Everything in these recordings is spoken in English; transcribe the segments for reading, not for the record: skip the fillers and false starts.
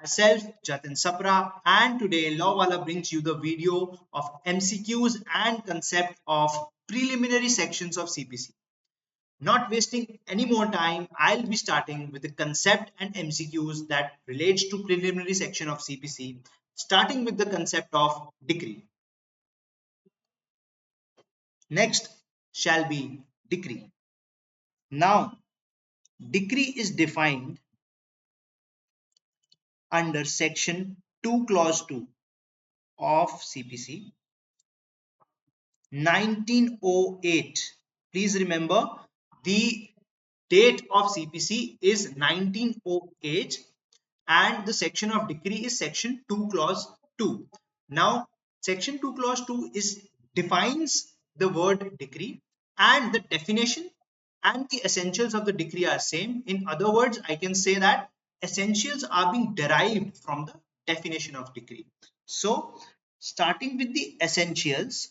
myself Jatin Sapra, and today Lawwala brings you the video of MCQs and concept of preliminary sections of CPC. Not wasting any more time, I'll be starting with the concept and MCQs that relates to preliminary section of CPC, starting with the concept of decree. Next shall be decree. Now, decree is defined under section 2 clause 2 of CPC 1908. Please remember the date of CPC is 1908 and the section of decree is section 2 clause 2. Now section 2 clause 2 is defines the word decree, and the definition and the essentials of the decree are same. In other words, I can say that essentials are being derived from the definition of decree. So starting with the essentials,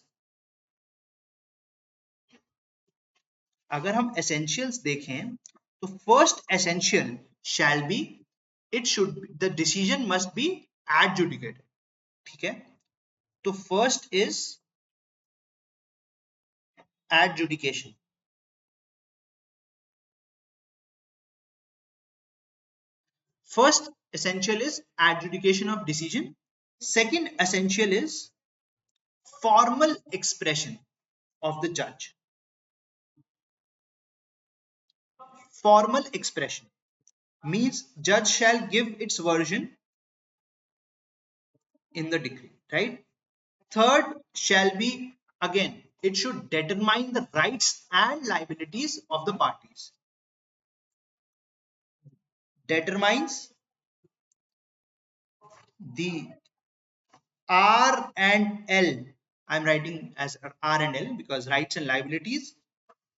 अगर हम essentials देखें तो first essential shall be it should be, the decision must be adjudicated. ठीक है, तो first is adjudication. First essential is adjudication of decision. Second essential is formal expression of the judge. Formal expression means judge shall give its version in the decree, right? Third shall be, again, it should determine the rights and liabilities of the parties. Determines the R and L. I'm writing as R and L because rights and liabilities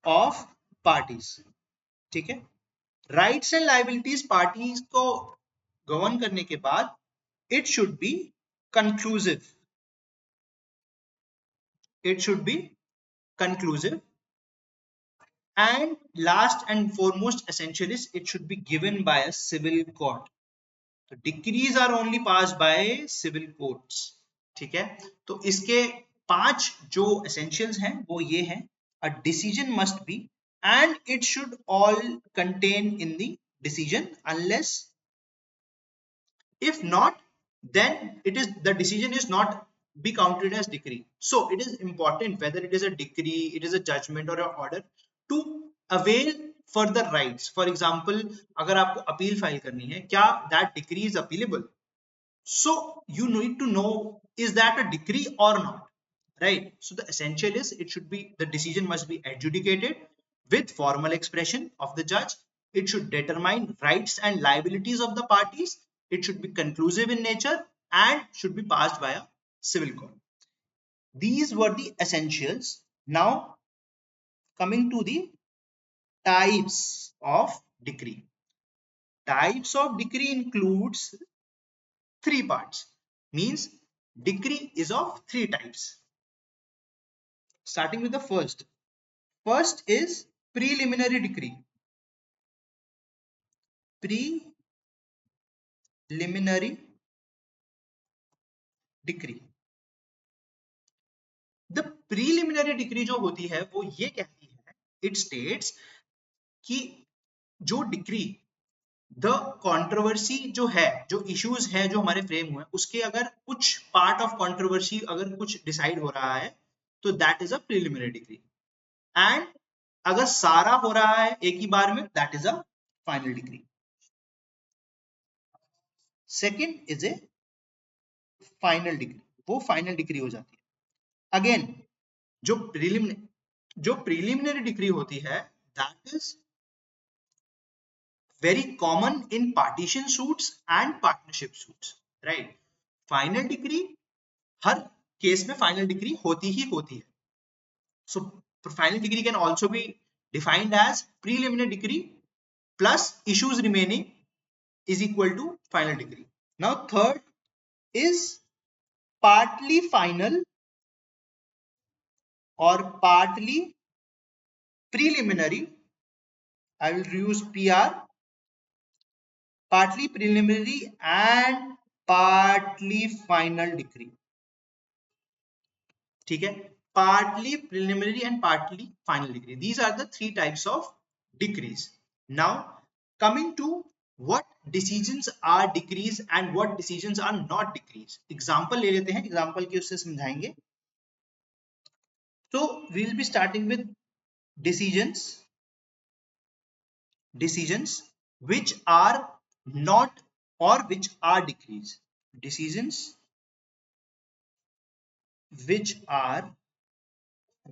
of parties. ठीक है, rights and liabilities parties को govern करने के बाद it should be conclusive. It should be conclusive. And last and foremost essential is it should be given by a civil court. So decrees are only passed by civil courts. ठीक है, तो इसके 5 जो essentials हैं वो ये हैं. A decision must be and it should all contain in the decision, unless if not, then it is the decision is not be counted as decree. So it is important whether it is a decree, it is a judgment or an order to avail further rights. For example, अगर आपको appeal file करनी है, क्या that decree is appealable? So you need to know, is that a decree or not, right? So the essential is it should be, the decision must be adjudicated with formal expression of the judge. It should determine rights and liabilities of the parties. It should be conclusive in nature and should be passed by a civil court. These were the essentials. Now coming to the types of decree. Types of decree includes 3 parts. Means decree is of 3 types. Starting with the first. First is preliminary decree. Preliminary decree. The preliminary decree जो होती है वो ये कहती है, it states कि जो decree, the controversy जो है, जो इश्यूज है जो हमारे फ्रेम हुए, उसके अगर कुछ पार्ट ऑफ कंट्रोवर्सी अगर कुछ डिसाइड हो रहा है तो that is a preliminary degree. And अगर सारा हो रहा है एक ही बार में, that is a final degree. Second is A final decree, वो फाइनल डिग्री हो जाती है. अगेन जो प्रिलिमिनरी डिग्री होती है that is very common in partition suits and partnership suits, right? Final degree her case में फाइनल डिग्री होती ही होती है. So final degree can also be defined as preliminary degree plus issues remaining is equal to final degree. Now third is partly final or partly preliminary. I will use PR. partly preliminary and partly final decree. ठीक है, partly preliminary and partly final decree. These are the three types of decrees. Now coming to what decisions are decrees and what decisions are not decrees. Example ले लेते हैं, example की उससे समझाएंगे. So we will be starting with decisions which are not or which are decrees. Decisions which are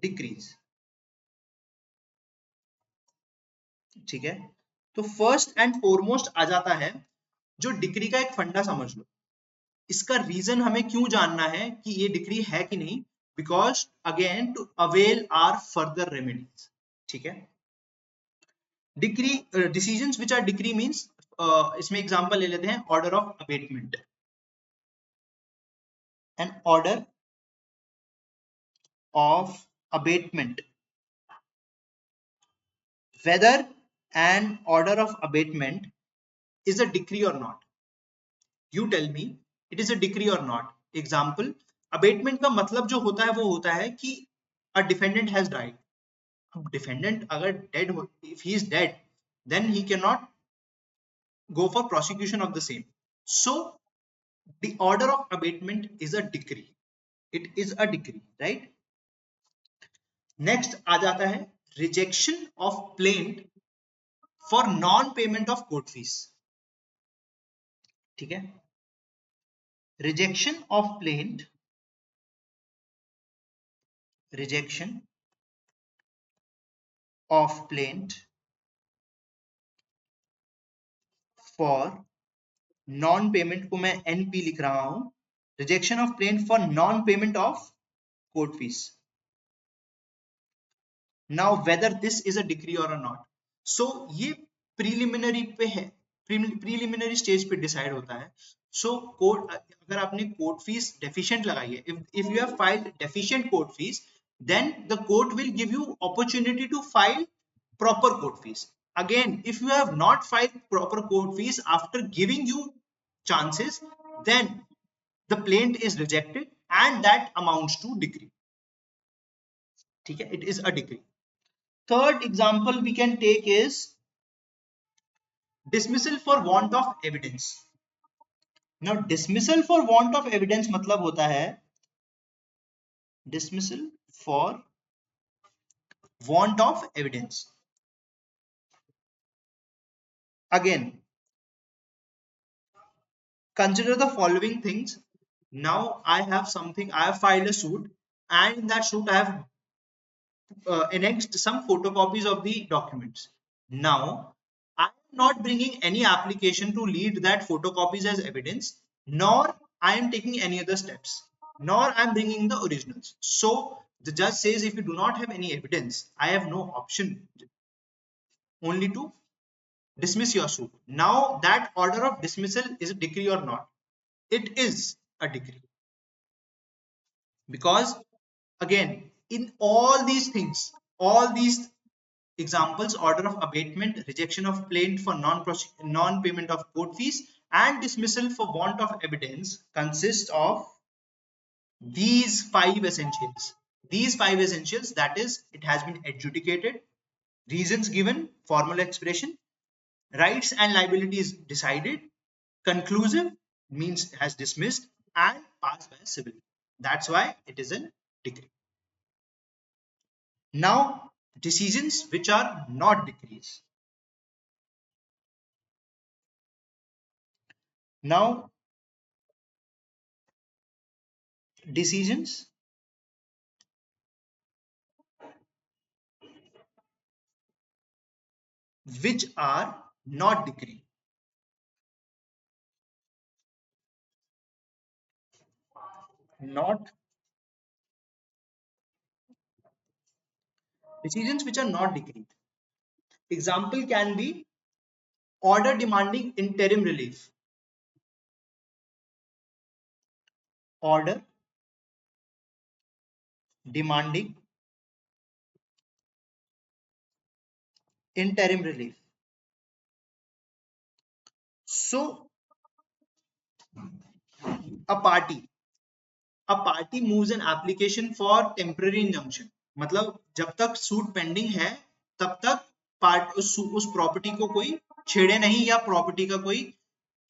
decrees. ठीक है, तो first and foremost आ जाता है जो डिक्री का एक फंडा समझ लो. इसका रीजन हमें क्यों जानना है कि ये डिक्री है कि नहीं, because again to avail or further remedies. ठीक है, decree decisions which are decree means, इसमें एग्जांपल ले लेते हैं, order of abatement. An order of abatement, whether an order of abatement is a decree or not. You tell me, it is a decree or not. Example, abatement का मतलब जो होता है वो होता है कि a defendant has died. Defendant अगर dead हो, if he is dead, then he cannot go for prosecution of the same. So the order of abatement is a decree. It is a decree, right? Next आ जाता है rejection of plaint for non payment of court fees. ठीक है, rejection of plaint, rejection of plaint for non payment को मैं NP लिख रहा हूं, rejection of plaint for non payment of court fees. Now whether this is a decree or not, so ये preliminary पे है, preliminary stage पे decide होता है. So court, अगर आपने court fees deficient लगाई है, if you have filed deficient court fees, then the court will give you opportunity to file proper court fees. Again, if you have not filed proper court fees after giving you chances, then the plaint is rejected and that amounts to decree. ठीक है, it is a decree. Third example we can take is dismissal for want of evidence. Now dismissal for want of evidence मतलब होता है dismissal for want of evidence. Again, consider the following things. Now I have something, I have filed a suit, and in that suit I have annexed some photocopies of the documents. Now I am not bringing any application to lead that photocopies as evidence, nor I am taking any other steps, nor I am bringing the originals. So the judge says, if you do not have any evidence, I have no option only to dismiss your suit. Now that order of dismissal is a decree or not? It is a decree, because again, in all these things, all these examples, order of abatement, rejection of plaint for non-payment of court fees, and dismissal for want of evidence, consist of these five essentials. These five essentials, that is, it has been adjudicated, reasons given, formal expression, rights and liabilities decided, conclusive means has dismissed, and passed by civil. That's why it is a decree. Now decisions which are not decrees. Now decisions which are not decree. Not decisions which are not decreed. Example can be order demanding interim relief. Order demanding interim relief. So a party moves an application for temporary injunction. मतलब जब तक suit pending है तब तक part उस property को कोई छेड़े नहीं या प्रॉपर्टी का कोई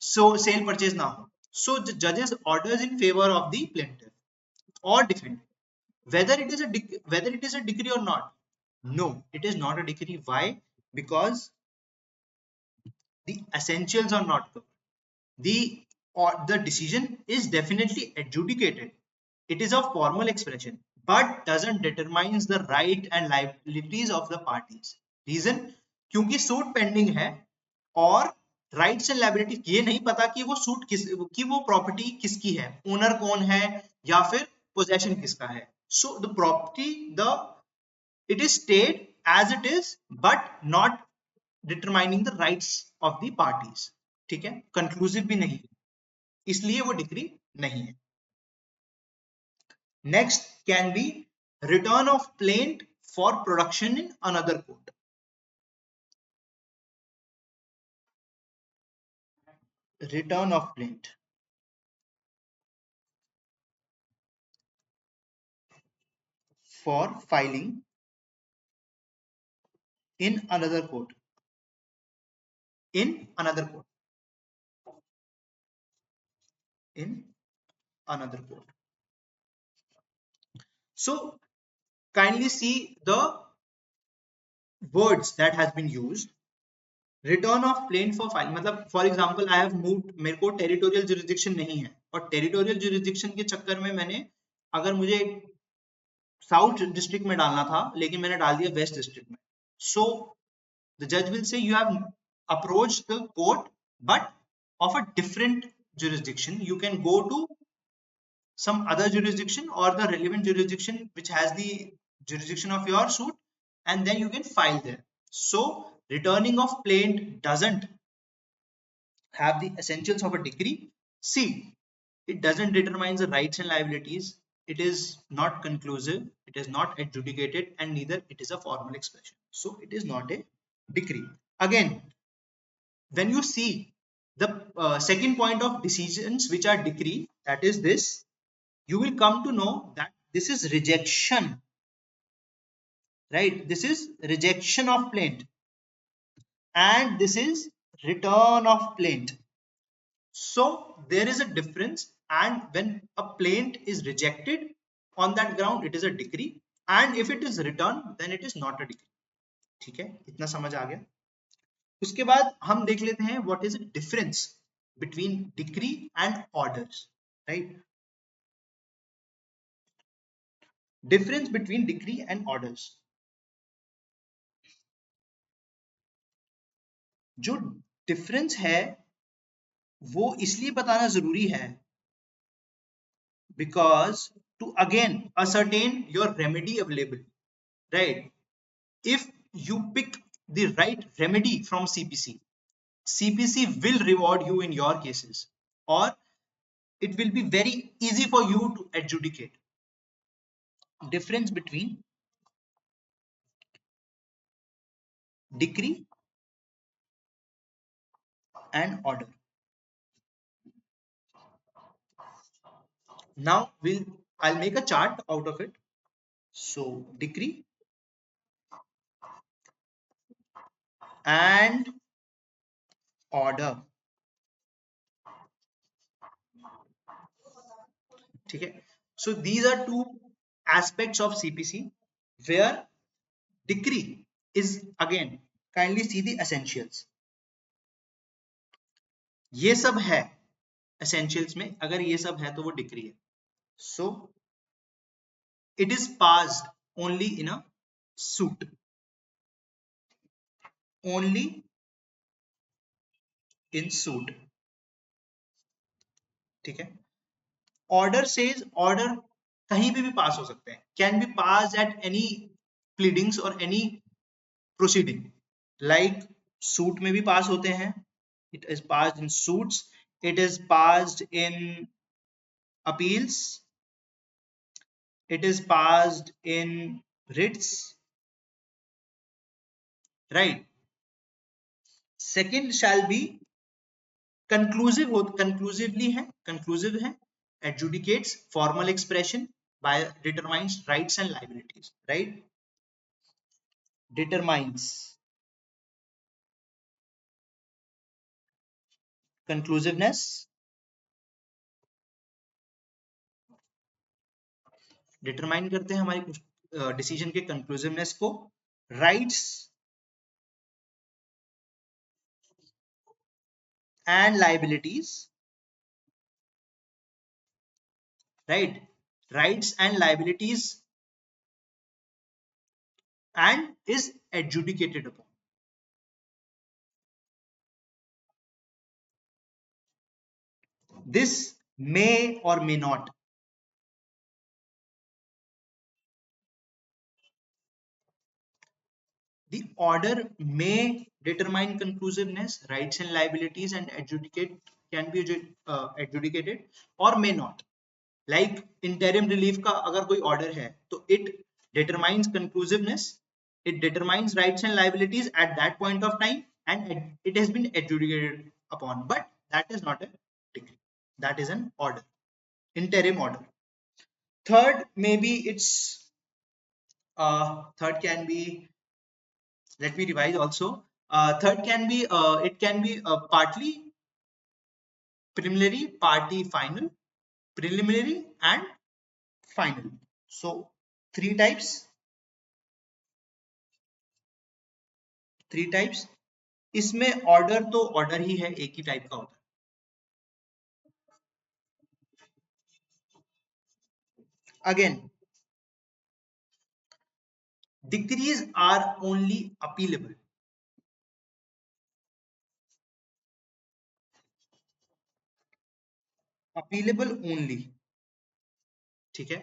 सेल परचेज ना हो. So the judges orders in favor of the plaintiff or defendant. Whether it is a decree or not. No, it is not a decree. Why? Because the essentials are not covered. The decision is definitely adjudicated. It is a formal expression, but doesn't determines the right and liabilities of the parties. Reason? क्योंकि suit pending है और rights and liability ये नहीं पता कि वो suit कि वो प्रॉपर्टी किसकी है, ओनर कौन है या फिर पोजेशन किसका है. So the property the it is stayed as it is but not determining the rights of the parties. ठीक है, कंक्लूसिव भी नहीं, इसलिए वो डिक्री नहीं है. Next can be return of plaint for production in another court. Return of plaint for filing in another court. In another court. In another court. So kindly see the words that has been used. Return of plaint for file मतलब for example I have moved, मेरे को territorial jurisdiction नहीं है और territorial jurisdiction के चक्कर में मैंने, अगर मुझे साउथ डिस्ट्रिक्ट में डालना था लेकिन मैंने डाल दिया वेस्ट डिस्ट्रिक्ट में, सो द जज will say you have approach the court but of a different jurisdiction. You can go to some other jurisdiction or the relevant jurisdiction which has the jurisdiction of your suit, and then you can file there. So returning of plaint doesn't have the essentials of a decree. C, it doesn't determine the rights and liabilities. It is not conclusive, it is not adjudicated, and neither it is a formal expression. So it is not a decree. Again, when you see the second point of decisions which are decree, that is this, you will come to know that this is rejection, right? This is rejection of plaint and this is return of plaint. So there is a difference, and when a plaint is rejected on that ground it is a decree, and if it is returned then it is not a decree. ठीक है, इतना समझ आ गया. उसके बाद हम देख लेते हैं what is the difference between decree and orders, right? Difference between decree and orders. जो डिफरेंस है वो इसलिए बताना जरूरी है because to again ascertain your remedy available, right? If you pick the right remedy from CPC, CPC will reward you in your cases, or it will be very easy for you to adjudicate. Difference between decree and order. Now I'll make a chart out of it. So decree and order. Okay. So these are two aspects of CPC where decree is, again, kindly see the essentials. ये सब है essentials में, अगर ये सब है तो वो decree है. So it is passed only in a suit. Only in suit. ठीक है. Order says order कहीं भी पास हो सकते हैं, can be passed at any pleadings or any proceeding. Like suit में भी पास होते हैं, it is passed in suits, it is passed in appeals, it is passed in writs, right? Second shall be conclusive है, adjudicates formal expression by determines rights and liabilities, right? Determines conclusiveness, determine करते हैं हमारी कुछ decision के कंक्लूसिवनेस को, rights and liabilities, right? Rights and liabilities and is adjudicated upon. This may or may not. The order may determine conclusiveness, rights and liabilities, and can be adjudicated or may not. Like interim relief का अगर कोई order है तो it determines conclusiveness, it determines rights and liabilities at that point of time, and it has been adjudicated upon. But that is not a decree. That is an order, interim order. Third, maybe it's third can be, let me revise also. Third can be it can be partly preliminary, party final, preliminary and final. So three types. इसमें order तो order ही है, एक ही type का होता है. Again decrees are only appealable. Appealable only. ठीक है,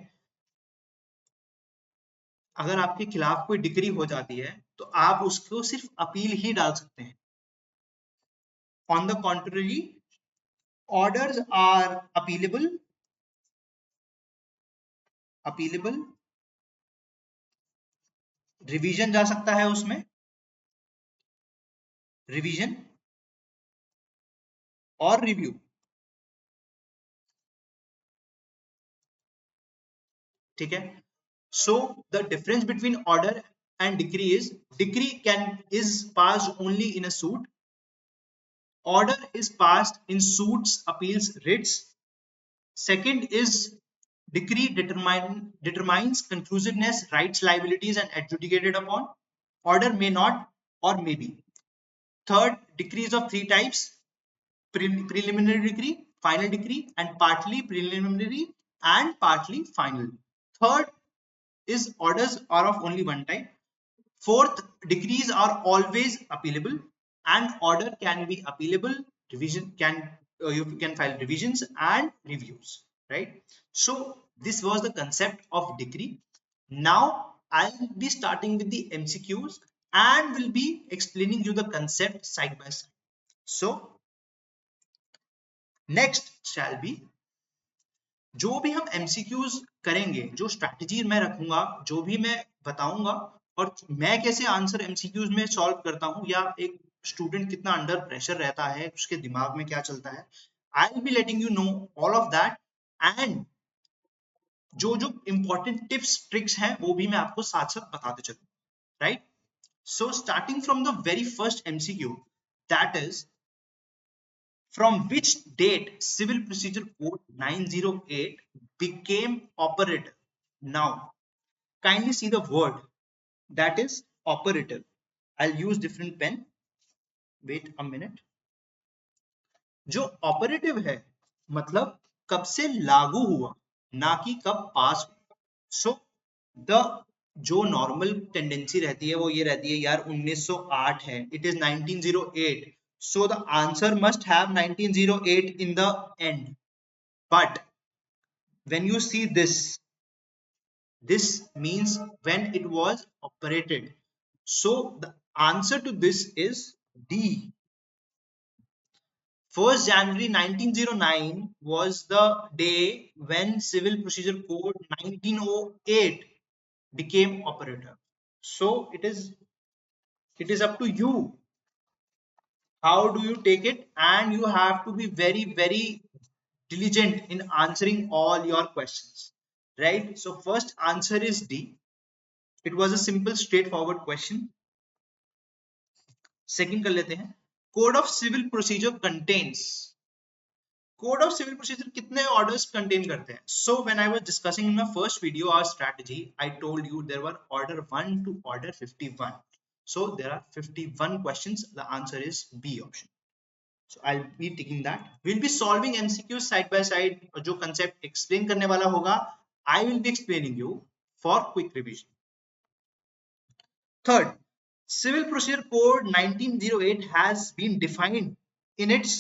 अगर आपके खिलाफ कोई डिक्री हो जाती है तो आप उसको सिर्फ अपील ही डाल सकते हैं. On the contrary, orders are appealable, revision जा सकता है उसमें, रिवीजन और रिव्यू. ठीक है, so the difference between order and decree is is passed only in a suit, order is passed in suits, appeals, writs. Second is decree determines conclusiveness, rights, liabilities and adjudicated upon, order may not or may be. Third, decrees of three types: preliminary decree, final decree and partly preliminary and partly final. Third is orders are of only one type. Fourth, decrees are always appealable and order can be appealable. Revision can you can file revisions and reviews, right? So this was the concept of decree. Now I'll be starting with the MCQs and will be explaining you the concept side by side. So next shall be, जो भी हम MCQs करेंगे, जो strategy मैं रखूंगा, जो भी मैं बताऊंगा और मैं कैसे आंसर MCQs में सॉल्व करता हूं, या एक स्टूडेंट कितना अंडर प्रेशर रहता है, उसके दिमाग में क्या चलता है, I will be letting you know all of that. And जो जो इंपॉर्टेंट टिप्स ट्रिक्स हैं वो भी मैं आपको साथ साथ बताते चलूं, right? So starting from the very first MCQ, that is from which date Civil Procedure Code 908 became operative. Now kindly see the word, that is operative. I'll use different pen, wait a minute. जो operative है मतलब कब से लागू हुआ, ना कि कब पास हुआ. सो द जो नॉर्मल टेंडेंसी रहती है वो ये रहती है, यार 1908 है, it is 1908, so the answer must have 1908 in the end. But when you see this means when it was operated. So the answer to this is D. 1st January 1909 was the day when Civil Procedure Code 1908 became operative. So it is up to you how do you take it, and you have to be very very diligent in answering all your questions, right? So first answer is D. It was a simple straightforward question. Second कर लेते हैं. Code of civil procedure contains. Code of civil procedure कितने orders contain करते हैं? So when I was discussing in my first video our strategy, I told you there were order 1 to order 51. So there are 51 questions. The answer is B option. So I'll be taking that. We'll be solving MCQs side by side. जो concept explain करने वाला होगा, I will be explaining you for quick revision. Third, Civil Procedure Code 1908 has been defined in its,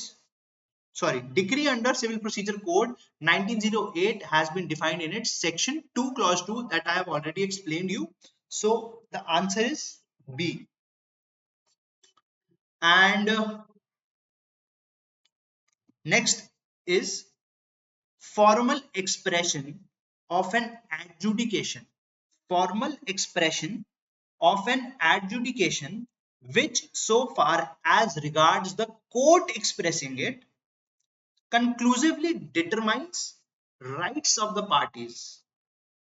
sorry, Decree under Civil Procedure Code 1908 has been defined in its section 2 clause 2 that I have already explained you. So the answer is B. And next is formal expression of an adjudication. Formal expression of an adjudication which, so far as regards the court expressing it, conclusively determines rights of the parties.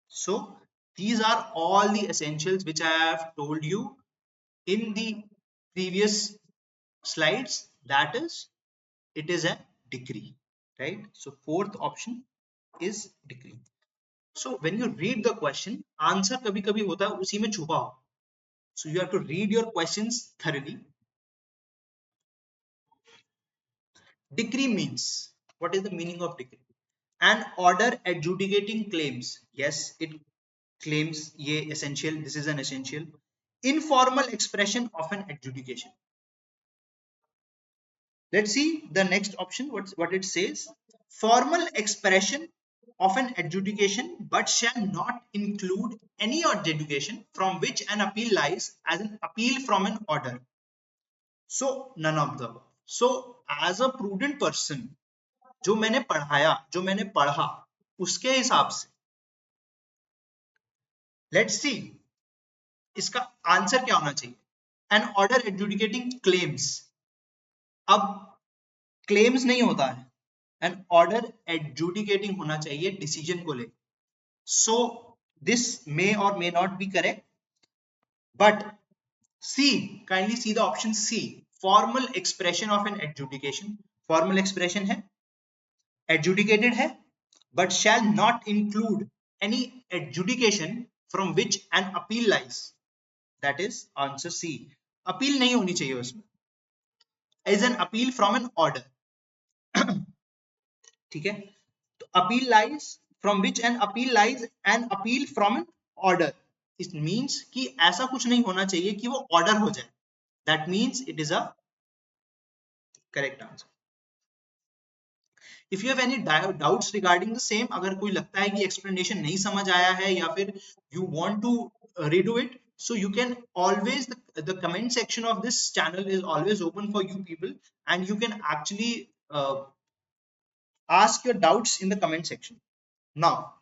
So these are all the essentials which I have told you in the previous slides. That is, it is a decree, right? So fourth option is decree. So when you read the question, answer कभी कभी होता है उसी में छुपा हो. So you have to read your questions thoroughly. Decree means, what is the meaning of decree? An order adjudicating claims. Yes, it claims ye essential. This is an essential. Informal expression of an adjudication. Let's see the next option. What it says? Formal expression of an adjudication, but shall not include any adjudication from which an appeal lies as an appeal from an order. So none of the above. So as a prudent person, जो मैंने पढ़ाया, जो मैंने पढ़ा, उसके हिसाब से let's see इसका आंसर क्या होना चाहिए. An order adjudicating claims. अब क्लेम्स नहीं होता है, एन ऑर्डर एडजुडिकेटिंग होना चाहिए डिसीजन को लेकर. सो this may or may not be correct, but see, kindly see the option see, formal expression of an adjudication. Formal expression है, एडजुडिकेटेड है, but shall not include any adjudication from which an appeal lies. That is answer C. appeal नहीं होनी चाहिए उसमें. Is an appeal from an order. ठीक है, तो appeal lies from which an appeal lies, an appeal from an order. It means कि ऐसा कुछ नहीं होना चाहिए कि वो order हो जाए. That means it is a correct answer. If you have any doubts regarding the same, अगर कोई लगता है कि explanation नहीं समझ आया है या फिर you want to redo it, so you can always, the comment section of this channel is always open for you people, and you can actually ask your doubts in the comment section. Now,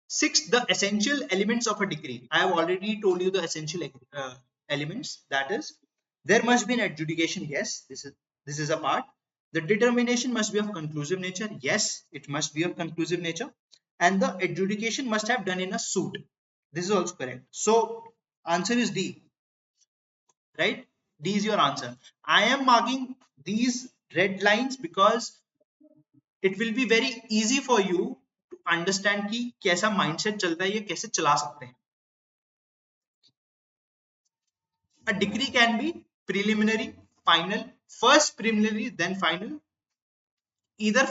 sixth, the essential elements of a decree. I have already told you the essential elements. That is, there must be an adjudication. Yes, this is a part. The determination must be of conclusive nature. Yes, it must be of conclusive nature. And the adjudication must have done in a suit. This is also correct. So answer is D. Right? D is your answer. I am marking these red lines because it will be very easy for you to understand कि कैसा mindset चलता है, ये कैसे चला सकते हैं. A decree can be preliminary, final, first preliminary then final, either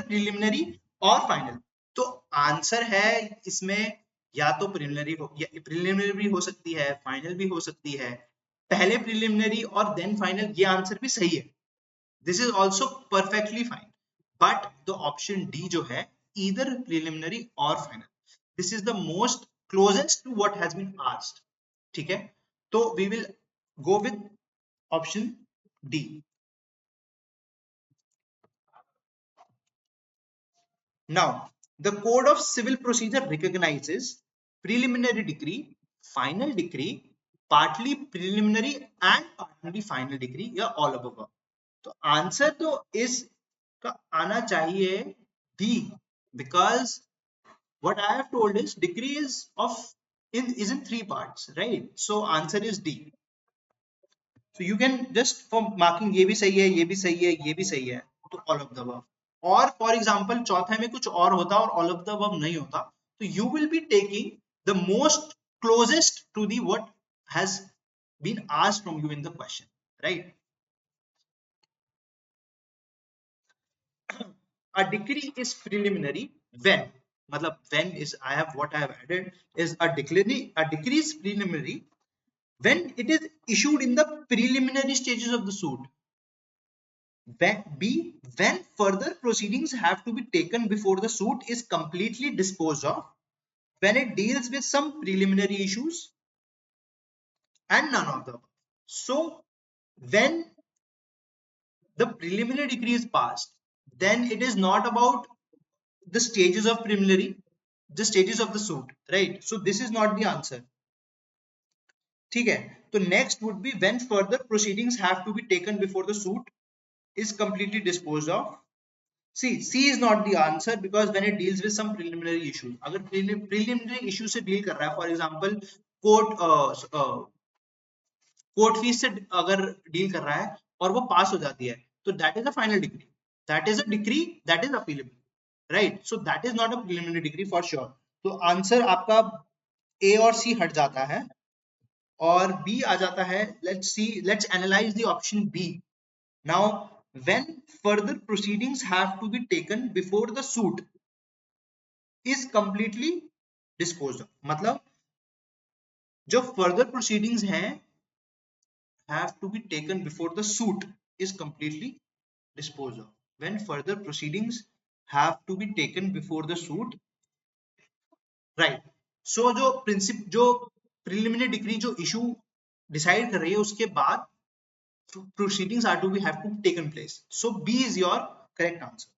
preliminary or final. तो आंसर है इसमें या तो प्रिलिमिनरी हो, या प्रिलिमिनरी भी हो सकती है, फाइनल भी हो सकती है, पहले प्रिलिमिनरी और देन फाइनल, ये आंसर भी सही है. This is also perfectly fine, but the option D जो है, either preliminary or final, this is the most closest to what has been asked. ठीक है, तो we will go with option D. Now, the Code of Civil Procedure recognizes preliminary decree, final decree, partly preliminary and partly final decree या all of above. तो answer तो इस का आना चाहिए D, because what I have told is decree is in three parts, right? So answer is D. So you can just for marking ये भी सही है, ये भी सही है, ये भी सही है, तो all of the above. और फॉर एग्जाम्पल चौथे में कुछ और होता और ऑल ऑफ द अबव नहीं होता, तो you will be taking the most closest to the what has been asked from you in the question, right? A decree is preliminary when, मतलब when is I have what I have added is a decree is preliminary when it is issued in the preliminary stages of the suit. When further proceedings have to be taken before the suit is completely disposed of, when it deals with some preliminary issues, and none of them. So when the preliminary decree is passed, then it is not about the stages of preliminary, the stages of the suit, right? So this is not the answer. ठीक है, तो next would be when further proceedings have to be taken before the suit is completely disposed of. See, C is not the answer because when it deals with some preliminary issues, अगर preliminary issue से deal कर रहा है, for example court fees से अगर deal कर रहा है और वो पास हो जाती है, तो that is a final degree, that is a degree that is appealable, right? So that is not a preliminary degree for sure. तो आंसर आपका ए और सी हट जाता है और बी आ जाता है. Let's analyze the option B now. When further proceedings have to be taken before the suit is completely disposed of, मतलब जो फर्दर प्रोसीडिंग्स हैं have to be taken before the suit is completely disposed of. When further proceedings have to be taken before the suit, right? So जो preliminary decree जो issue decide कर रही है उसके बाद proceedings are to be have to be taken place. So B is your correct answer,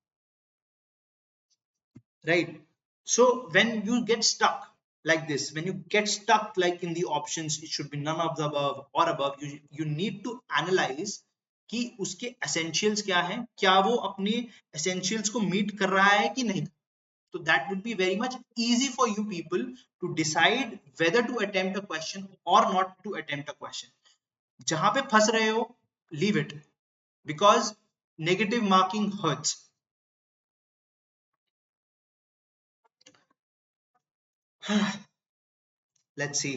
right? So when you get stuck like this, when you get stuck like in the options, it should be none of the above or above, you need to analyze कि उसके essentials क्या हैं, क्या वो अपने essentials को meet कर रहा है कि नहीं. So that would be very much easy for you people to decide whether to attempt a question or not to attempt a question. जहां पे फंस रहे हो, leave it, because negative marking hurts. Let's see.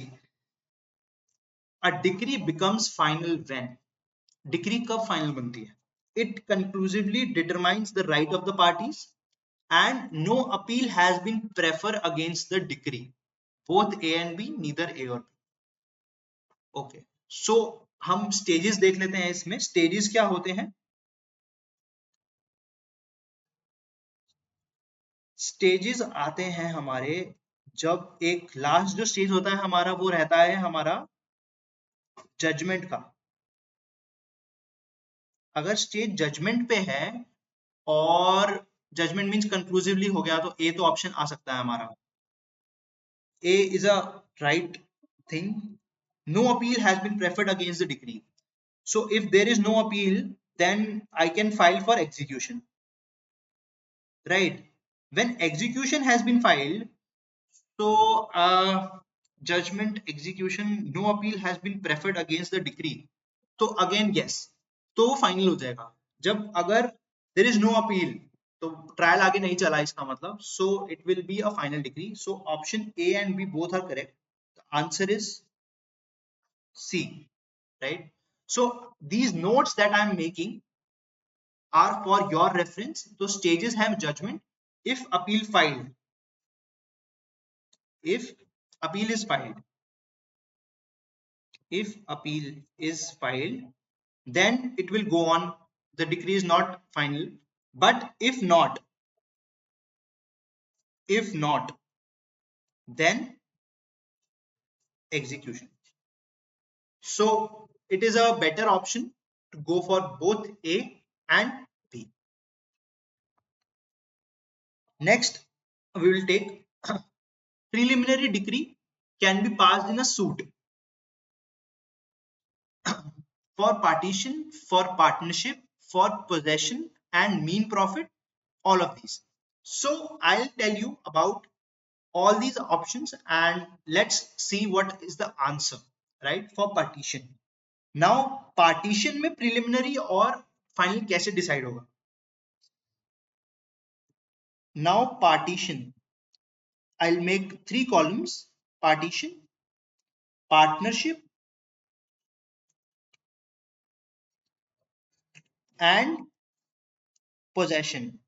A decree becomes final when. Decree कब final बनती है? It conclusively determines the right of the parties and no appeal has been preferred against the decree. Both A and B, neither A or B. Okay. So हम stages देख लेते हैं इसमें. Stages क्या होते हैं? Stages आते हैं हमारे जब एक लास्ट जो स्टेज होता है हमारा वो रहता है हमारा जजमेंट का. अगर स्टेज जजमेंट पे है और जजमेंट मींस कंक्लूसिवली हो गया, तो ए तो ऑप्शन आ सकता है हमारा. A is a right thing. No appeal has been preferred against the decree. So if there is no appeal then I can file for execution, right? When execution has been filed, so judgment execution, no appeal has been preferred against the decree, तो again yes, तो final हो जाएगा. जब अगर there is no appeal तो trial आगे नहीं चला इसका मतलब, so it will be a final degree. So option A and B both are correct. The answer is C, right? So these notes that I am making are for your reference. So stages have judgment, if appeal filed, if appeal is filed, if appeal is filed, then it will go on, the decree is not final. But if not, then execution. So it is a better option to go for both A and B. Next we will take preliminary decree can be passed in a suit. for partition, for partnership, for possession, and mean profit, all of these. So I'll tell you about all these options and let's see what is the answer, right? For partition. Now partition में preliminary और final कैसे decide होगा? Now partition, I'll make 3 columns: partition, partnership, and possession.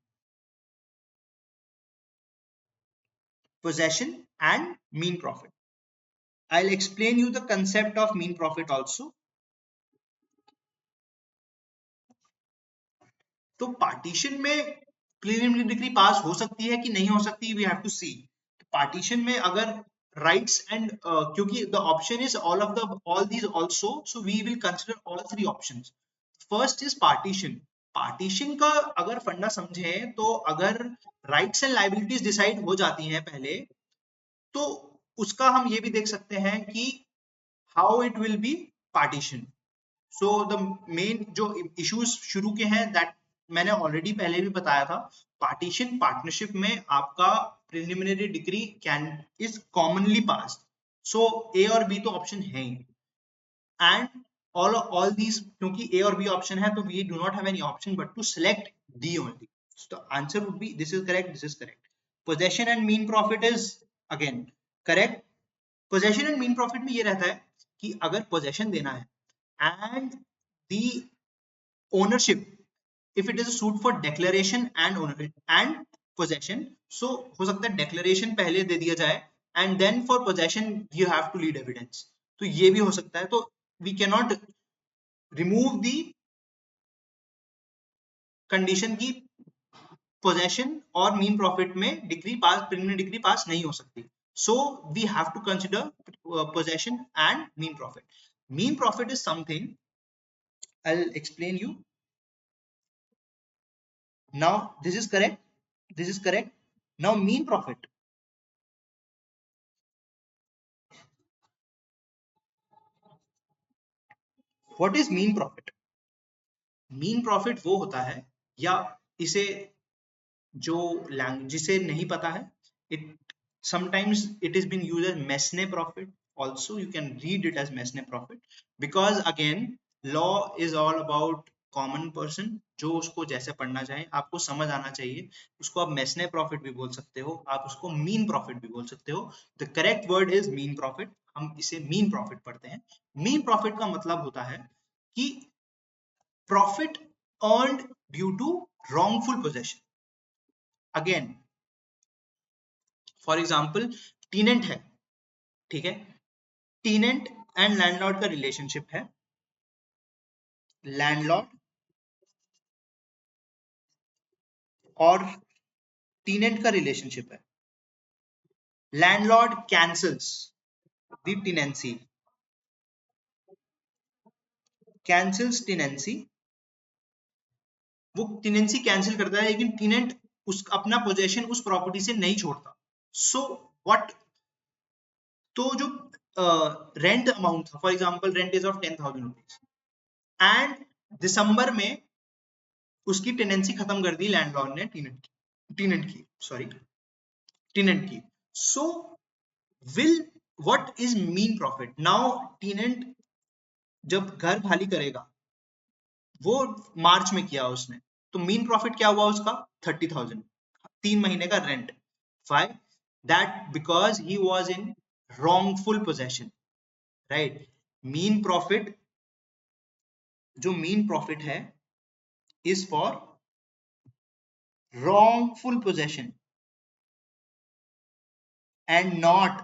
Possession and mean profit. I'll explain you the concept of mean profit also. तो partition में preliminary degree pass हो सकती है कि नहीं हो सकती, we have to see. Partition में अगर राइट्स एंड क्योंकि the option is all these also, so we will consider all 3 options. First is partition. Partition का अगर फंडा समझें तो अगर राइट्स एंड लायबिलिटीज डिसाइड हो जाती हैं पहले, तो उसका हम ये भी देख सकते हैं कि how it will B partition. So the main जो इश्यूज शुरू के हैं दैट मैंने ऑलरेडी पहले भी बताया था. पार्टीशन पार्टनरशिप में आपका preliminary decree can is commonly passed. So A और बी तो ऑप्शन है ही, एंड all these क्योंकि A और B ऑप्शन है तो we do not have any option but to select D only. So the answer would be this is correct, this is correct. Possession and mean profit is again correct. Possession and mean profit में ये रहता है कि अगर possession देना है and the ownership, if it is a suit for declaration and ownership and possession, so हो सकता है declaration पहले दे दिया जाए and then for possession you have to lead evidence. तो ये भी हो सकता है. तो we cannot remove the condition की possession और mean profit में डिग्री पास, प्रिलिमिनरी डिग्री पास नहीं हो सकती. So we have to consider possession and mean profit. Mean profit is something I'll explain you. Now this is correct, this is correct. Now mean profit. What is mean profit? Mean profit वो होता है, या इसे जो language जिसे नहीं पता है, it sometimes it is being used as Mesne profit. Also you can read it as Mesne profit because again law is all about common person जो उसको जैसे पढ़ना चाहे, आपको समझ आना चाहिए. उसको आप मेसने प्रॉफिट भी बोल सकते हो, आप उसको मीन प्रॉफिट भी बोल सकते हो. The correct word is mean profit. हम इसे मीन प्रॉफिट पढ़ते हैं. मीन प्रॉफिट का मतलब होता है कि profit earned due to wrongful possession. Again for example tenant है, ठीक है. टीनेंट एंड लैंडलॉर्ड का रिलेशनशिप है. लैंडलॉर्ड और टीनेंट का रिलेशनशिप है. Landlord cancels the tenancy, cancels tenancy. वो टीनेंसी कैंसिल करता है लेकिन टीनेंट उस अपना पोजेशन उस प्रॉपर्टी से नहीं छोड़ता. सो व्हाट, तो जो रेंट अमाउंट था, for example rent is of 10,000 rupees and दिसंबर में उसकी टेनेंसी खत्म कर दी लैंडलॉर्ड ने टीनेंट की. So will what is mean profit? Now टीनेंट जब घर खाली करेगा, वो मार्च में किया उसने, तो मीन प्रॉफिट क्या हुआ उसका? 30,000, 3 महीने का rent. Why? That because he was in wrongful possession, right? Mean profit, जो mean profit है is for wrongful possession and not,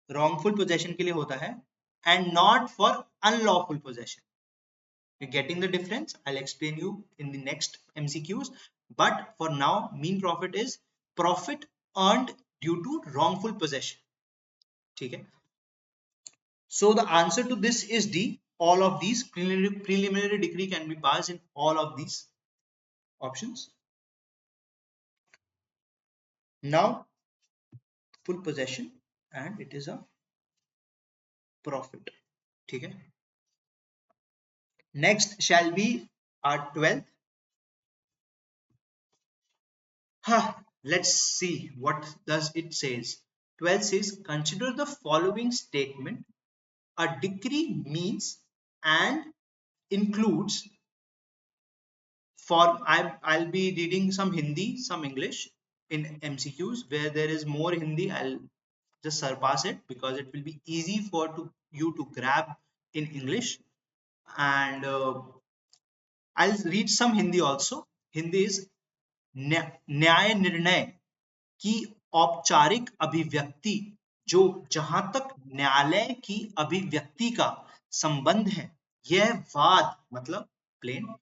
wrongful possession के लिए होता है and not for unlawful possession. You're getting the difference? I'll explain you in the next MCQs. But for now, mean profit is profit earned due to wrongful possession. ठीक है. So the answer to this is D. All of these preliminary degree can be passed in all of these options. Now full possession, and it is a profit. ठीक है. Next shall be our 12th. Let's see what does it says. 12 says, consider the following statement. A decree means and includes for I'll be reading some Hindi, some English in MCQs. Where there is more Hindi, I'll just surpass it because it will be easy for you to grab in English. And I'll read some Hindi also. Hindi is न्याय निर्णय की औपचारिक अभिव्यक्ति जो जहां तक न्यायालय की अभिव्यक्ति का संबंध है, यह वाद मतलब प्लेन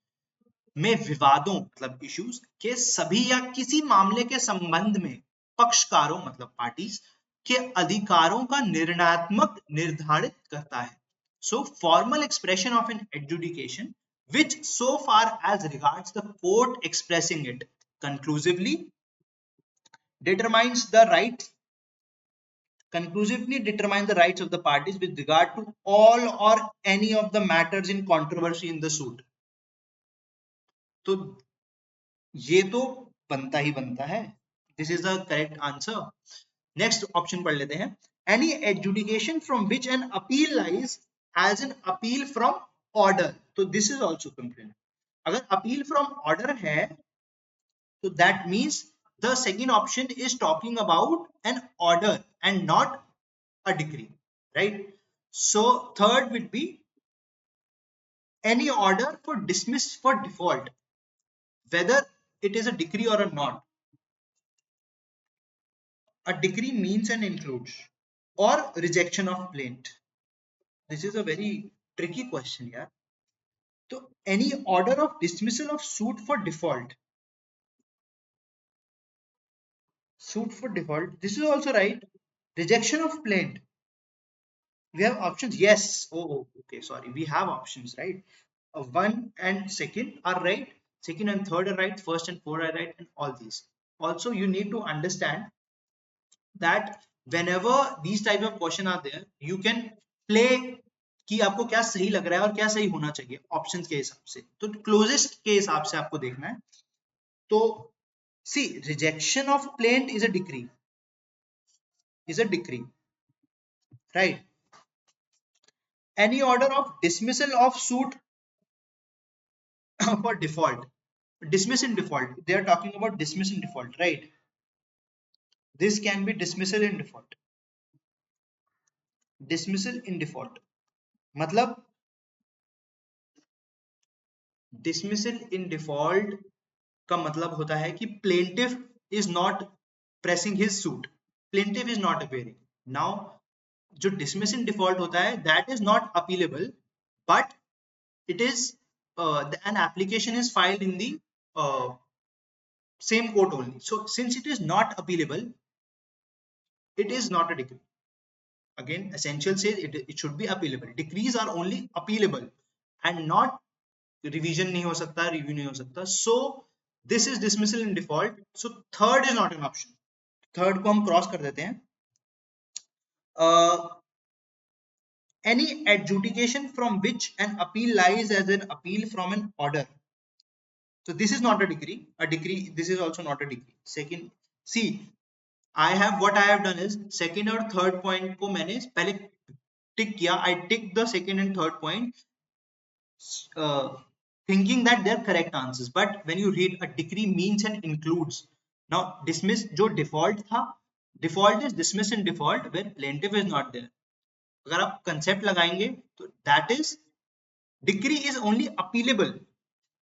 में विवादों मतलब इश्यूज के सभी या किसी मामले के संबंध में पक्षकारों मतलब पार्टीज के अधिकारों का निर्णयात्मक निर्धारित करता है. So formal expression of an adjudication which so far as regards the court expressing it conclusively determines the rights conclusively determine the rights of the parties with regard to all or any of the matters in controversy in the suit. तो ये तो बनता ही बनता है. This is the correct answer. Next option पढ़ लेते हैं. Any adjudication from which an appeal lies as an appeal from order. तो दिस इज ऑल्सो कंप्लेंट. अगर अपील फ्रॉम ऑर्डर है तो that means the second option is talking about an order and not a decree, right? So third would be any order for dismiss for default, whether it is a decree or a not. A decree means and includes or rejection of plaint. This is a very tricky question, yeah. So any order of dismissal of suit for default. Suit for default. This is also right. Rejection of plaint. We have options. Yes. Oh, okay. Sorry. We have options, right? One and second are right. Second and third are right. First and fourth are right. And all these. Also, you need to understand that whenever these type of question are there, you can play कि आपको क्या सही लग रहा है और क्या सही होना चाहिए ऑप्शन के हिसाब से. तो क्लोजेस्ट के हिसाब से आपको देखना है. तो C rejection of plaint is a decree, right? Any order of dismissal of suit for default, dismiss in default, they are talking about dismiss in default, right? This can be dismissal in default. Dismissal in default मतलब dismissal in default का मतलब होता है कि plaintiff is not pressing his suit, plaintiff is not appearing. Now जो dismiss in default होता है that is not appealable, but it is an application is filed in the same court only. So since it is not appealable, it is not a decree. Again, essential says it should be appealable. Decrees are only appealable and not revision नहीं हो सकता, review नहीं हो सकता. So this is dismissal in default. So third is not an option. Third को हम cross कर देते हैं. Any adjudication from which an appeal lies as an appeal from an order. So this is not a decree. A decree. This is also not a decree. Second, see, I have what I have done is second और third point को मैंने पहले टिक किया. I tick the second and third point, thinking that they're correct answers. But when you read a decree means and includes. Now dismiss जो default था, default is dismiss in default where plaintiff is not there. अगर आप concept लगाएंगे तो that is decree is only appealable.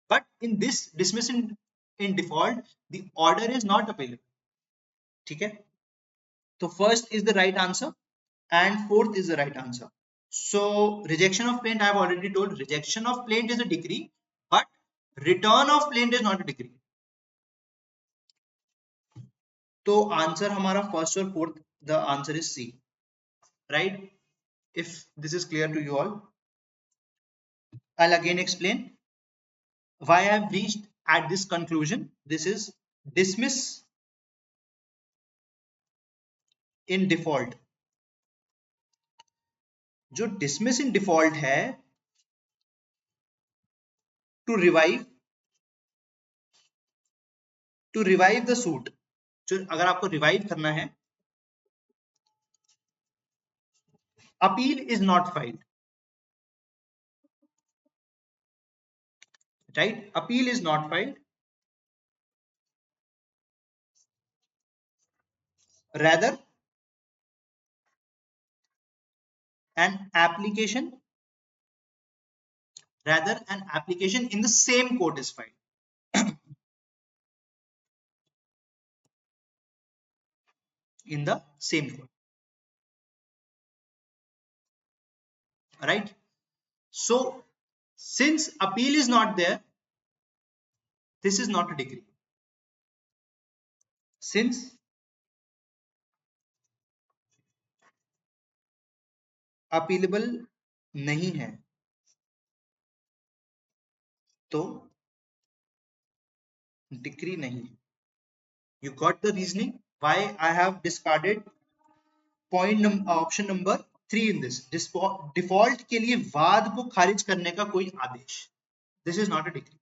But in this dismiss in default, the order is not appealable. ठीक है? So first is the right answer and fourth is the right answer. So rejection of plaint I have already told. Rejection of plaint is a decree, but return of plaint is not a decree. तो answer हमारा first और fourth, the answer is C, right? If this is clear to you all, I'll again explain why I have reached at this conclusion. This is dismiss in default. जो dismiss in default है to revive the suit, जो अगर आपको revive करना है, appeal is not filed, right, appeal is not filed, rather an application in the same court is filed. In the same court, right? So since appeal is not there, this is not a decree. Since appealable नहीं है, तो decree नहीं है. You got the reasoning why I have discarded option number 3 in this. डिफॉल्ट के लिए वाद को खारिज करने का कोई आदेश. This is not a decree.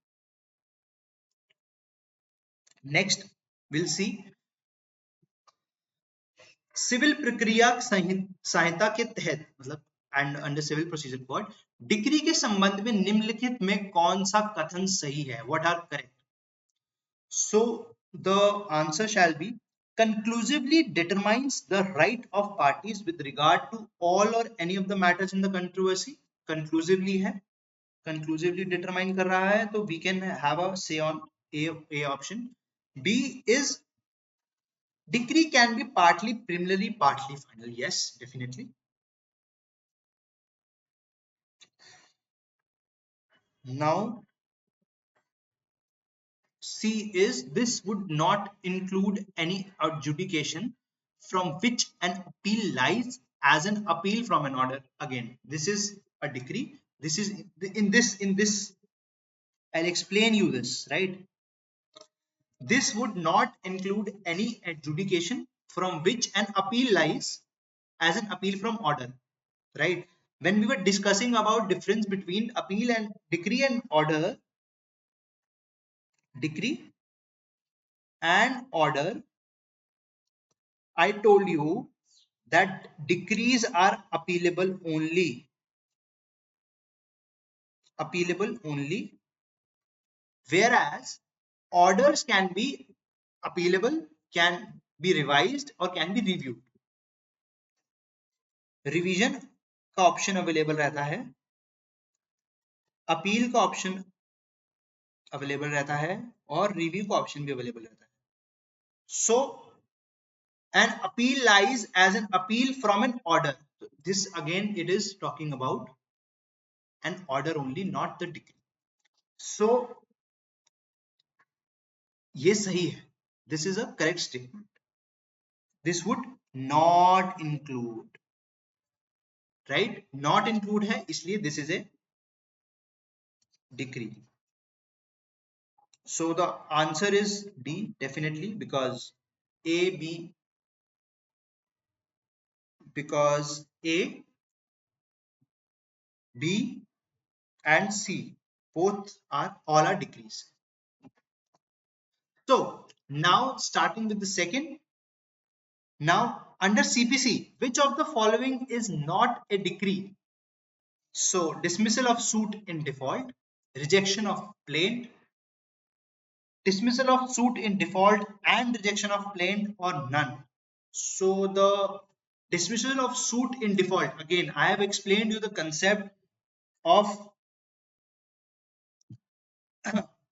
Next we'll see civil प्रक्रिया संहिता के तहत, मतलब and under civil procedure code, decree के संबंध में निम्नलिखित में कौन सा कथन सही है? What are correct? So the answer shall be conclusively determines the right of parties with regard to all or any of the matters in the controversy. conclusively है, conclusively determine कर रहा है, तो we can have a say on a option. B is decree can be partly preliminary, partly final. Yes, definitely. Now C is this would not include any adjudication from which an appeal lies as an appeal from an order. Again, this is a decree. This is in this I'll explain you this, right? This would not include any adjudication from which an appeal lies as an appeal from order, right? When we were discussing about difference between appeal and decree and order, decree and order, I told you that decrees are appealable only, whereas orders can be appealable, can be revised or can be reviewed. Revision का option available रहता है, appeal का option available रहता है और review का option भी available रहता है. सो an appeal lies as an appeal from an order. This again it is talking about an order only, not the decree. So ये सही है. This is a correct statement. This would not include, right? Not include है, इसलिए this is a decree. So the answer is D, definitely, because A, B, because A, B and C both are all are decrees. So now starting with the second. Now under CPC, which of the following is not a decree? So dismissal of suit in default, rejection of plaint, dismissal of suit in default and rejection of plaint, or none. So the dismissal of suit in default, again I have explained you the concept of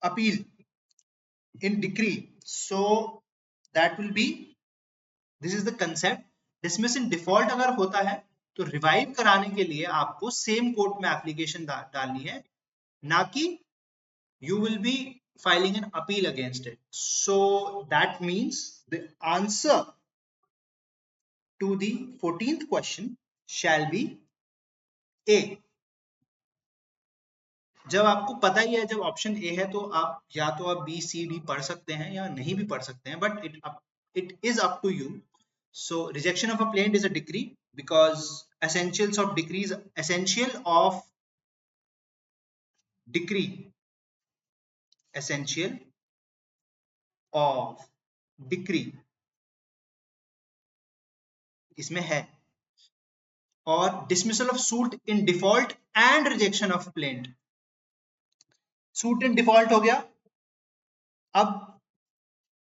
appeal in decree. So that will be, this is the concept. Dismiss in default अगर होता है तो revive कराने के लिए आपको same court में application डालनी है, ना कि you will be filing an appeal against it. So that means the answer to the 14th question shall be A. जब आपको पता ही है, जब ऑप्शन ए है तो आप या तो आप बी सी डी पढ़ सकते हैं या नहीं भी पढ़ सकते हैं, but it is up to you. So rejection of a plaint is a decree because essentials of decrees, essential of decree, essential of decree इसमें है, और dismissal of suit in default and rejection of plaint. suit in default हो गया. अब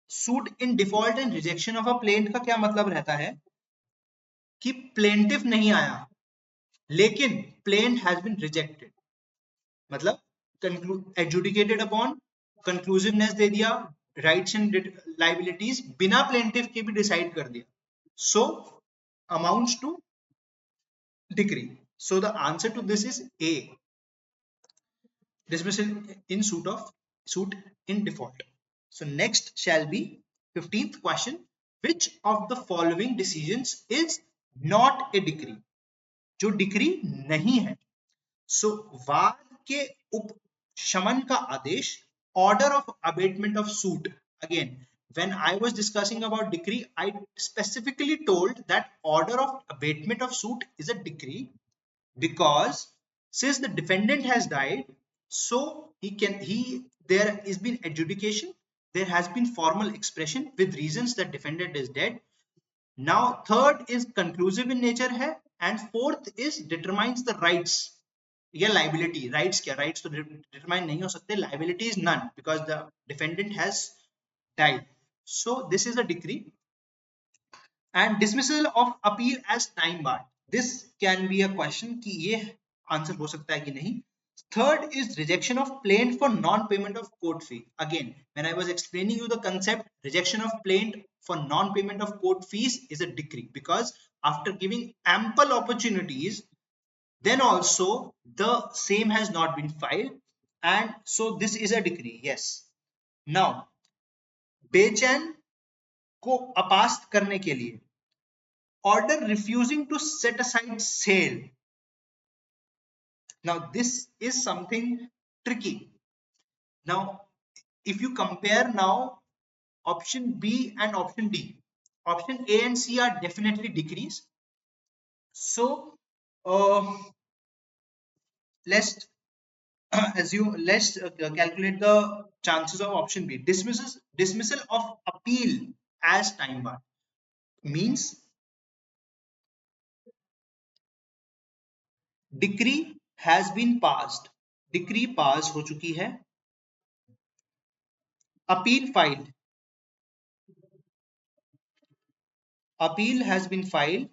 suit in default and rejection of a plaint का क्या मतलब रहता है कि plaintiff नहीं आया लेकिन plaint has been rejected, मतलब adjudicated upon, conclusiveness दे दिया, rights and liabilities बिना plaintiff के भी decide कर दिया, so amounts to decree. So the answer to this is A, dismissal in suit in default. So next shall be 15th question, which of the following decisions is not a decree? जो decree नहीं है. So वाद के उपशमन का आदेश, order of abatement of suit. Again when I was discussing about decree, I specifically told that order of abatement of suit is a decree because since the defendant has died, so there has been adjudication, there has been formal expression with reasons that defendant is dead. Now third is conclusive in nature है, and fourth is determines the rights या liability. rights क्या, rights तो determine नहीं हो सकते, liability is none because the defendant has died. So this is a decree. And dismissal of appeal as time barred, this can be a question कि ये answer हो सकता है कि नहीं. Third is rejection of plaint for non-payment of court fee. Again, when I was explaining you the concept, rejection of plaint for non-payment of court fees is a decree because after giving ample opportunities, then also the same has not been filed, and so this is a decree. Yes. Now, बेचैन को अपास्त करने के लिए order refusing to set aside sale. Now this is something tricky. Now if you compare now option B and option D, option A and C are definitely decrees. So let's calculate the chances of option B. Dismissal of appeal as time bar means decree has been passed, decree pass हो चुकी है, appeal filed, appeal has been filed,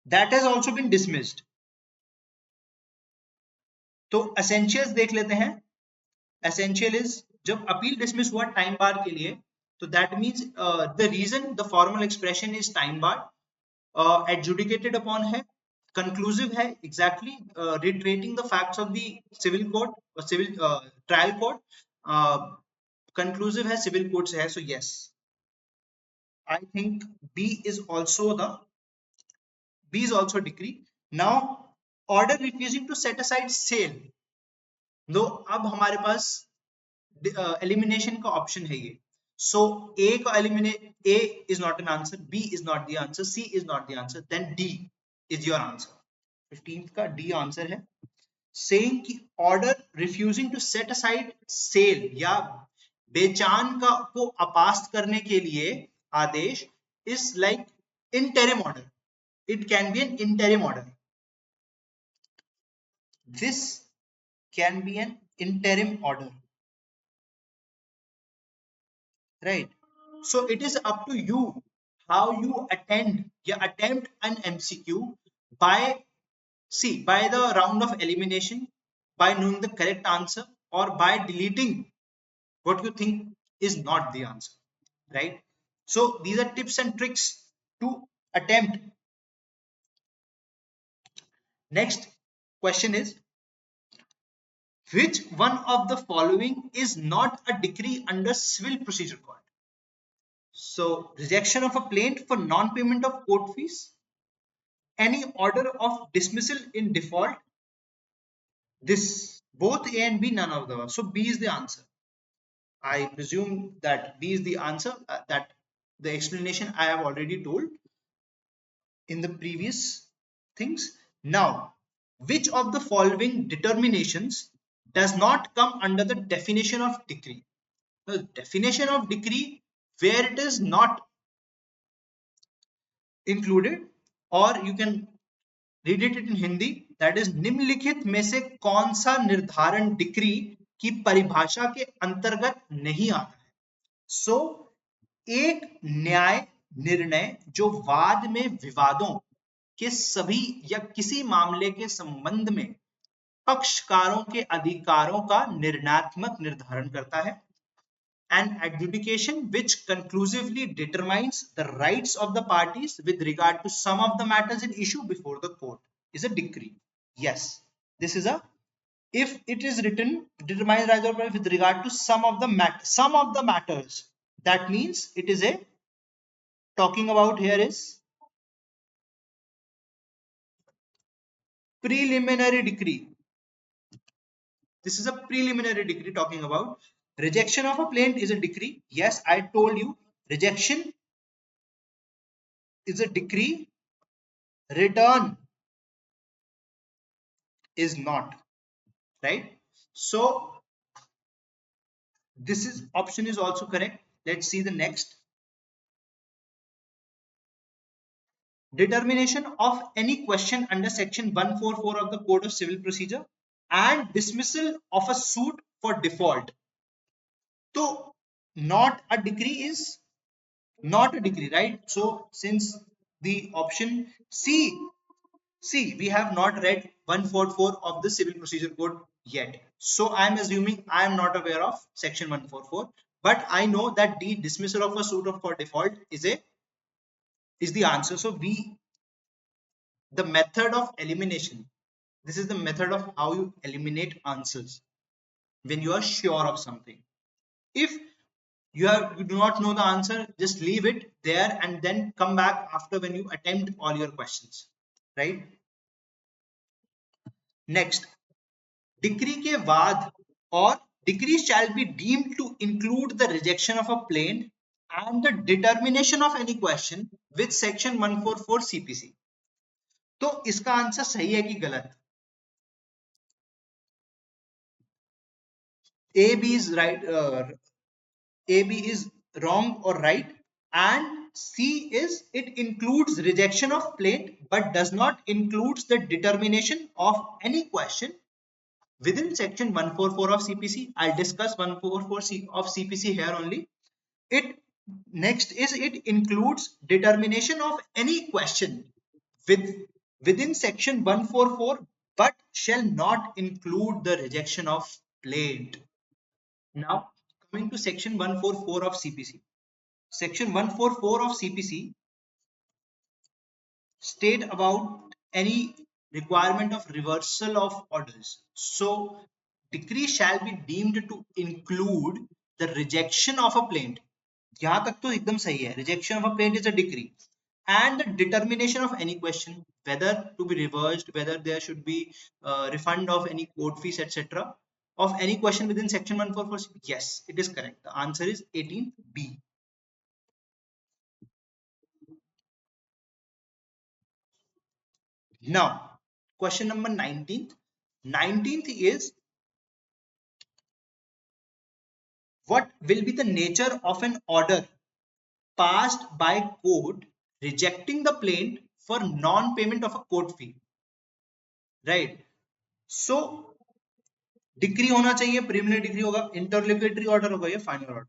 that has also been dismissed. तो essentials देख लेते हैं. essential is जब appeal dismiss हुआ time bar के लिए, तो that means the reason, the formal expression is time bar, adjudicated upon है, conclusive है, exactly reiterating the facts of the civil court or civil trial court, conclusive है, civil court से है. So yes, I think B is also decree. Now order refusing to set aside sale, no अब हमारे पास elimination का option है ये. So A का eliminate, A is not an answer, B is not the answer, C is not the answer, then D is your answer. 15th का D answer है. Saying कि order refusing to set aside sale या बेचान का को अपास्त करने के लिए आदेश is like interim order. It can be an interim order. This can be an interim order, right? So it is up to you how you attempt an MCQ by the round of elimination, by knowing the correct answer, or by deleting what you think is not the answer, right? So these are tips and tricks to attempt. Next question is, which one of the following is not a decree under Civil Procedure Code? So rejection of a plaint for non-payment of court fees, any order of dismissal in default, this both A and B, none of them. So B is the answer. I presume that B is the answer, that the explanation I have already told in the previous things. Now, which of the following determinations does not come under the definition of decree? The definition of decree, where it is not included, or you can read it in Hindi, that is निम्नलिखित में से कौन सा निर्धारण decree की परिभाषा के अंतर्गत नहीं आता है. सो एक न्याय निर्णय जो वाद में विवादों के सभी या किसी मामले के संबंध में पक्षकारों के अधिकारों का निर्णयात्मक निर्धारण करता है. An adjudication which conclusively determines the rights of the parties with regard to some of the matters in issue before the court is a decree. Yes, this is a, if it is written determines rights of parties with regard to some of the matters, that means it is a talking about here is preliminary decree. This is a preliminary decree talking about. Rejection of a plaint is a decree. Yes, I told you rejection is a decree. Return is not, right? So this is option is also correct. Let's see the next. Determination of any question under section 144 of the Code of Civil Procedure and dismissal of a suit for default. So not a decree is not a decree, right? So since the option C, we have not read 144 of the Civil Procedure Code yet. So I am assuming I am not aware of section 144, but I know that the dismissal of a suit for default is the answer. So the method of elimination. This is the method of how you eliminate answers when you are sure of something. If you do not know the answer, just leave it there and then come back after when you attempt all your questions, right? Next, decree के बाद or decree shall be deemed to include the rejection of a plaint and the determination of any question with section 144 CPC. तो इसका answer सही है कि गलत? A, B is right. A, B is wrong or right, and C is it includes rejection of plaint but does not includes the determination of any question within section 144 of CPC. I'll discuss 144 of CPC here only. It next is it includes determination of any question within section 144 but shall not include the rejection of plaint. Now coming to section 144 of CPC. Section 144 of CPC state about any requirement of reversal of orders. So decree shall be deemed to include the rejection of a plaint. यहाँ तक तो एकदम सही है. Rejection of a plaint is a decree, and the determination of any question, whether to be reversed, whether there should be refund of any court fees, etc., of any question within section 144. Yes, it is correct. The answer is 18B. Now, question number 19th. 19th is, what will be the nature of an order passed by court rejecting the plaint for non-payment of a court fee? Right. So, decree होना चाहिए, preliminary decree होगा, इंटरलोक्यूटरी order होगा, या final order.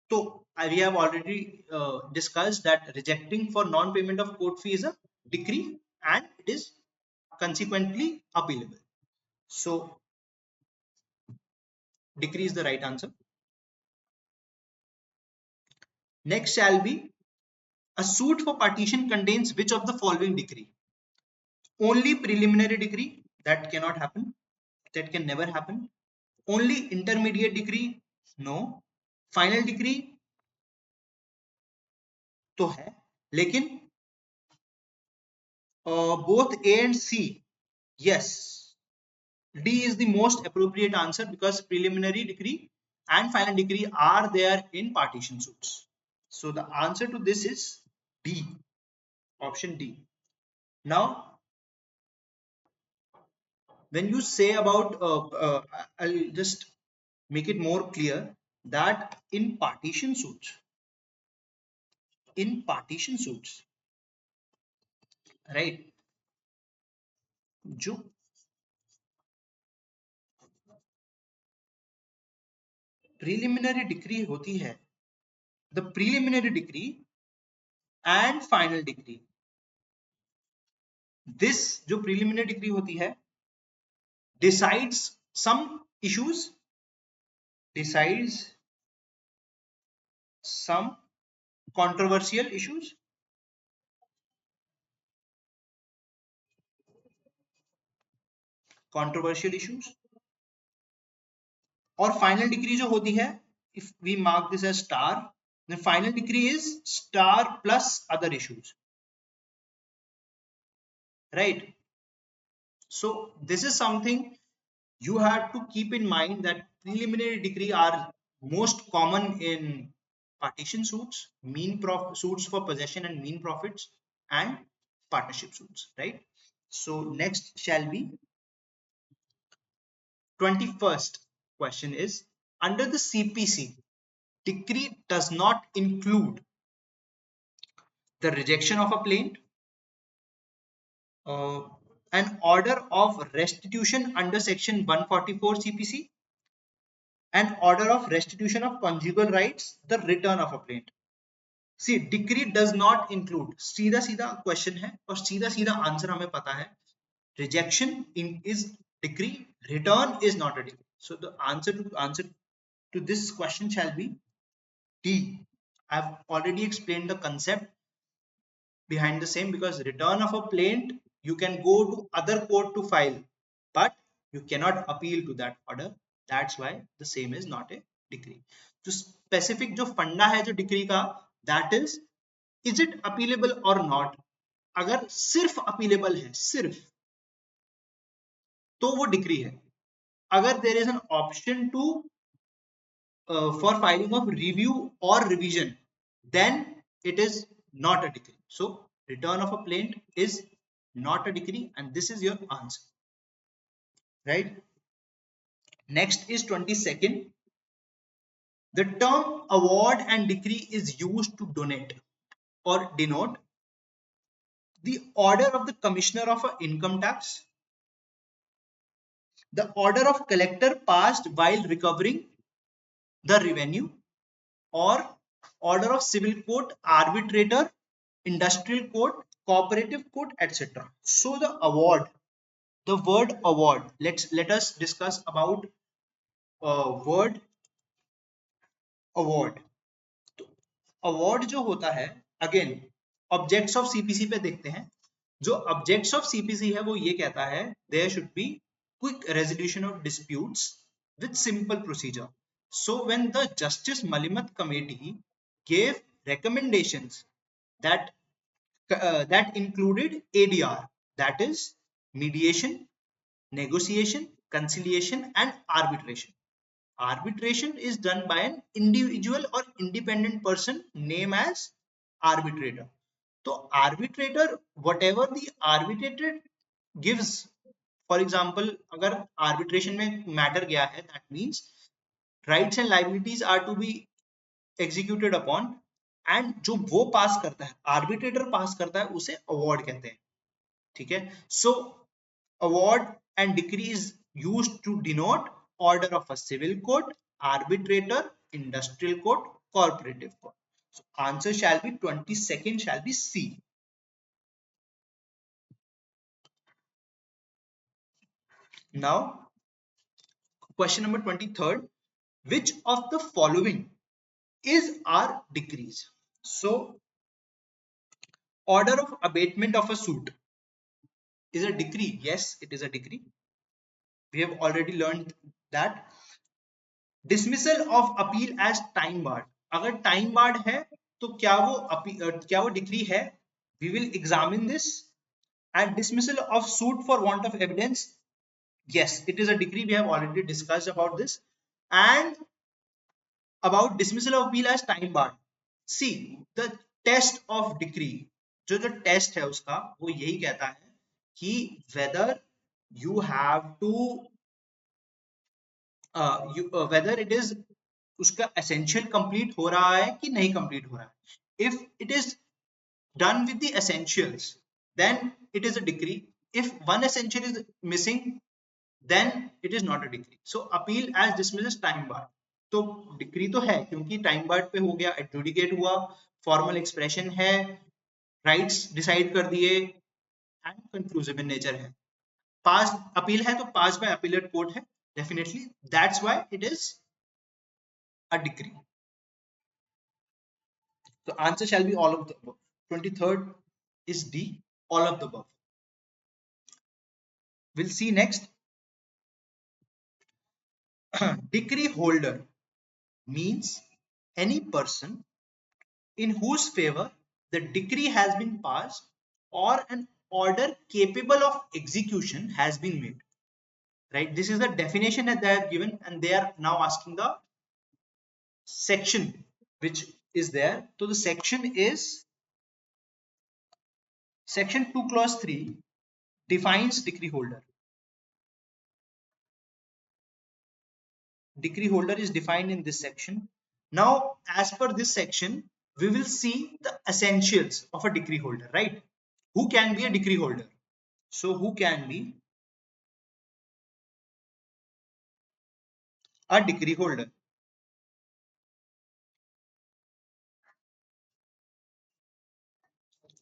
तो we have already discussed that rejecting for non-payment of court fee is a decree and it is consequently appealable. So decree is the right answer. Next shall be, a suit for partition contains which of the following decree? Only preliminary decree, that cannot happen, that can never happen. Only intermediate decree, no. Final decree तो है, लेकिन both A and C, yes, D is the most appropriate answer because preliminary decree and final decree are there in partition suits. So the answer to this is D, option D. Now when you say about I'll just make it more clear that in partition suits, right, जो preliminary decree होती है, the preliminary decree and final decree, this जो preliminary decree होती है decides some issues, decides some controversial issues, controversial issues, और final degree जो होती है, if we mark this as star, then final degree is star plus other issues, right? So this is something you have to keep in mind, that preliminary degree are most common in partition suits, suits for possession and mean profits, and partnership suits, right? So next shall be 21st question is, under the CPC, decree does not include the rejection of a plaint, uh, an order of restitution under section 144 CPC, an order of restitution of conjugal rights, the return of a plaint. See, decree does not include, सीधा सीधा question है और सीधा सीधा answer हमें पता है, rejection is decree, return is not a decree. So the answer to this question shall be D. I've already explained the concept behind the same, because return of a plaint, you can go to other court to file, but you cannot appeal to that order. That's why the same is not a decree. जो specific जो फंडा है जो decree का, that is it appealable or not? अगर सिर्फ appealable है, सिर्फ, तो वो डिक्री है. अगर there is an option to for filing of review or revision, then it is not a decree. So return of a plaint is not a decree, and this is your answer, right? Next is 22nd. The term award and decree is used to donate or denote the order of the commissioner of income tax, the order of collector passed while recovering the revenue, or order of civil court, arbitrator, industrial court, cooperative court, etc. So the award, the word award, let us discuss about word award. तो award जो होता है, again objects of CPC पे देखते हैं. जो objects of CPC है वो ये कहता है, there should be quick resolution of disputes with simple procedure. So when the Justice Malimat Committee gave recommendations that that included ADR, that is mediation, negotiation, conciliation, and arbitration. Arbitration is done by an individual or independent person named as arbitrator. So arbitrator, whatever the arbitrator gives, for example, अगर arbitration में matter गया है, that means rights and liabilities are to be executed upon, and जो वो पास करता है, arbitrator पास करता है, उसे अवार्ड कहते हैं. ठीक है? So award and decree is used to denote order of a civil court, arbitrator, industrial court, cooperative court. So answer shall be 22nd shall be C. Now question number 23rd, which of the following is our decrees? So order of abatement of a suit is a decree. Yes, it is a decree. We have already learned that. Dismissal of appeal as time barred. अगर time barred है तो क्या वो decree है? We will examine this. And dismissal of suit for want of evidence, yes, it is a decree. We have already discussed about this. And about dismissal of appeal as time barred, see the test of decree, जो test है उसका वो यही कहता है कि whether you have to whether it is उसका essential complete हो रहा है कि नहीं complete हो रहा है. If it is done with the essentials, then it is a decree. If one essential is missing, then it is not a decree. So appeal as dismisses time bar. तो decree तो है क्योंकि time barred पे हो गया, adjudicate हुआ, formal expression है, rights decide कर दिए एंड कंक्लूसिव इन नेचर है. पास अपील है तो पास बाय अपीलेट कोर्ट है, definitely that's why it is a decree. The answer shall be all of the above. 23rd is D, all of the above. We'll see next. Decree holder means any person in whose favor the decree has been passed or an order capable of execution has been made. Right? This is the definition that they have given, and they are now asking the section which is there. So the section is section 2 clause 3 defines decree holder. Decree holder is defined in this section. Now, as per this section, we will see the essentials of a decree holder, right? Who can be a decree holder? So, who can be a decree holder?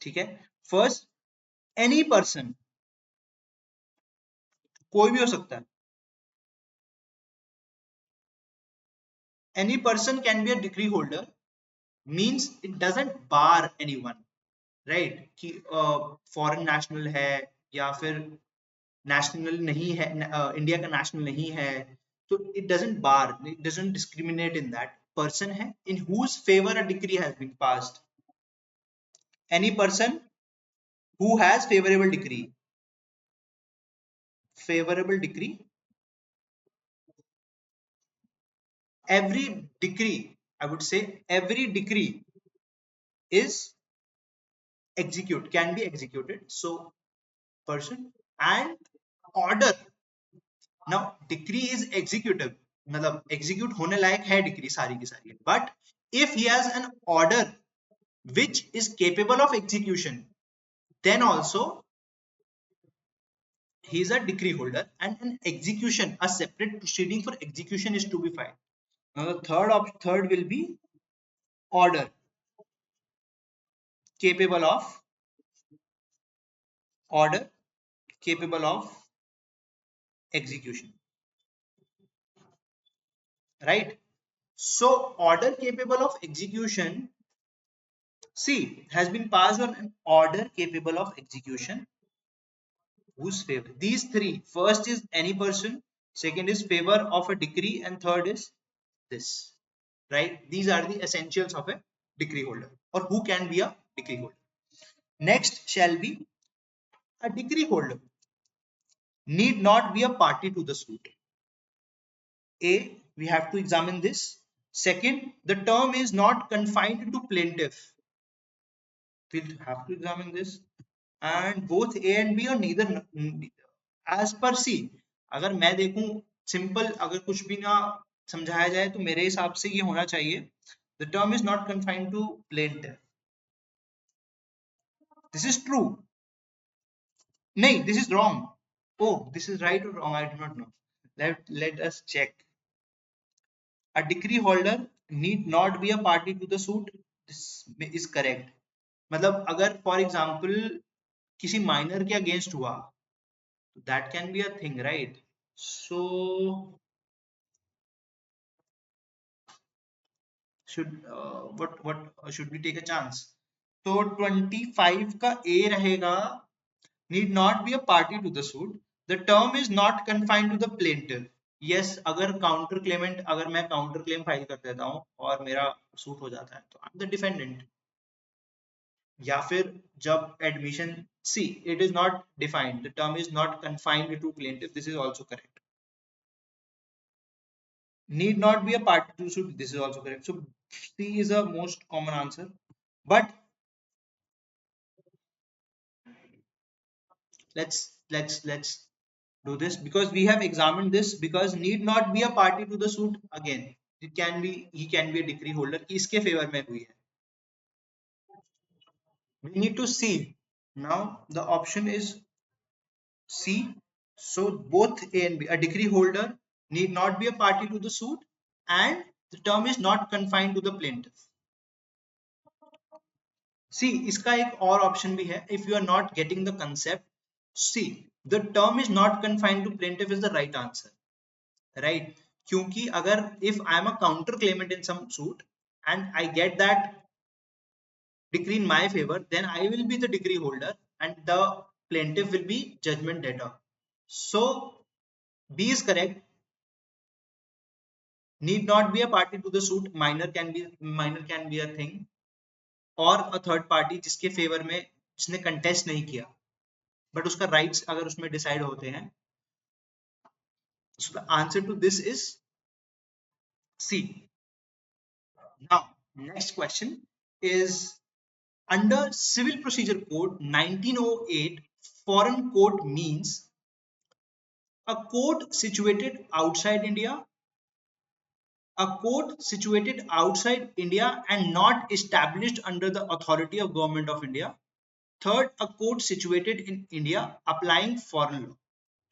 ठीक है. First, any person, कोई भी हो सकता है. Any person can be a decree holder means it doesn't bar anyone, right? कि foreign national है या फिर नेशनल नहीं है, इंडिया का नेशनल नहीं है, तो it doesn't bar, it doesn't discriminate in that. Person है in whose favour a decree has been passed. Any person who has favourable decree. Favourable decree, every decree, I would say every decree is execute, can be executed. So person and order. Now decree is executive, मतलब execute होने लायक है decree सारी की सारी, but if he has an order which is capable of execution, then also he is a decree holder, and an execution, a separate proceeding for execution is to be filed. Now the third will be order capable of, order capable of execution, right? So order capable of execution, see, has been passed on an order capable of execution whose favor, these three, first is any person, second is favor of a decree, and third is this, right? These are the essentials of a decree holder, or who can be a decree holder. Next shall be a decree holder need not be a party to the suit. A, we have to examine this. Second, the term is not confined to plaintiff. We'll have to examine this. And both A and B are neither, as per C. अगर मैं देखूं simple, अगर कुछ भी ना समझाया जाए तो मेरे हिसाब से ये होना चाहिए, the term is not confined to plaintiff. This is true. नहीं, this is wrong. Oh, this is right or wrong, I do not know. Let us check. A decree holder need not be a party to the suit. This is correct. मतलब अगर for example किसी minor के against हुआ, that can be a thing, right? So should what should we take a chance? तो 25 का A रहेगा, need not be a party to the suit. The term is not confined to the plaintiff. Yes, अगर counter Clement, अगर मैं counter claim file कर देता हूँ और मेरा सूट हो जाता है तो आई एम द डिफेंडेंट. या फिर जब admission, see it is not defined, the term is not confined to plaintiff, this is also correct. Need not be a party to suit, this is also correct. So C is a most common answer. But let's do this because we have examined this because need not be a party to the suit again. It can be he can be a decree holder कि इसके favour में हुई है. We need to see. Now the option is C. So both A and B, a decree holder need not be a party to the suit and the term is not confined to the plaintiff. See, इसका एक और option भी है. If you are not getting the concept, see, the term is not confined to plaintiff is the right answer, right? क्योंकि अगर if I am a counter claimant in some suit and I get that decree in my favor, then I will be the decree holder and the plaintiff will be judgment debtor. So B is correct. Need not be a party to the suit. Minor can be a thing or a third party जिसके favour में जिसने contest नहीं किया but उसका rights अगर उसमें decide होते हैं. So the answer to this is C. Now next question is under Civil Procedure Code 1908, foreign court means a court situated outside India, a court situated outside India and not established under the authority of Government of India. Third, a court situated in India applying foreign law.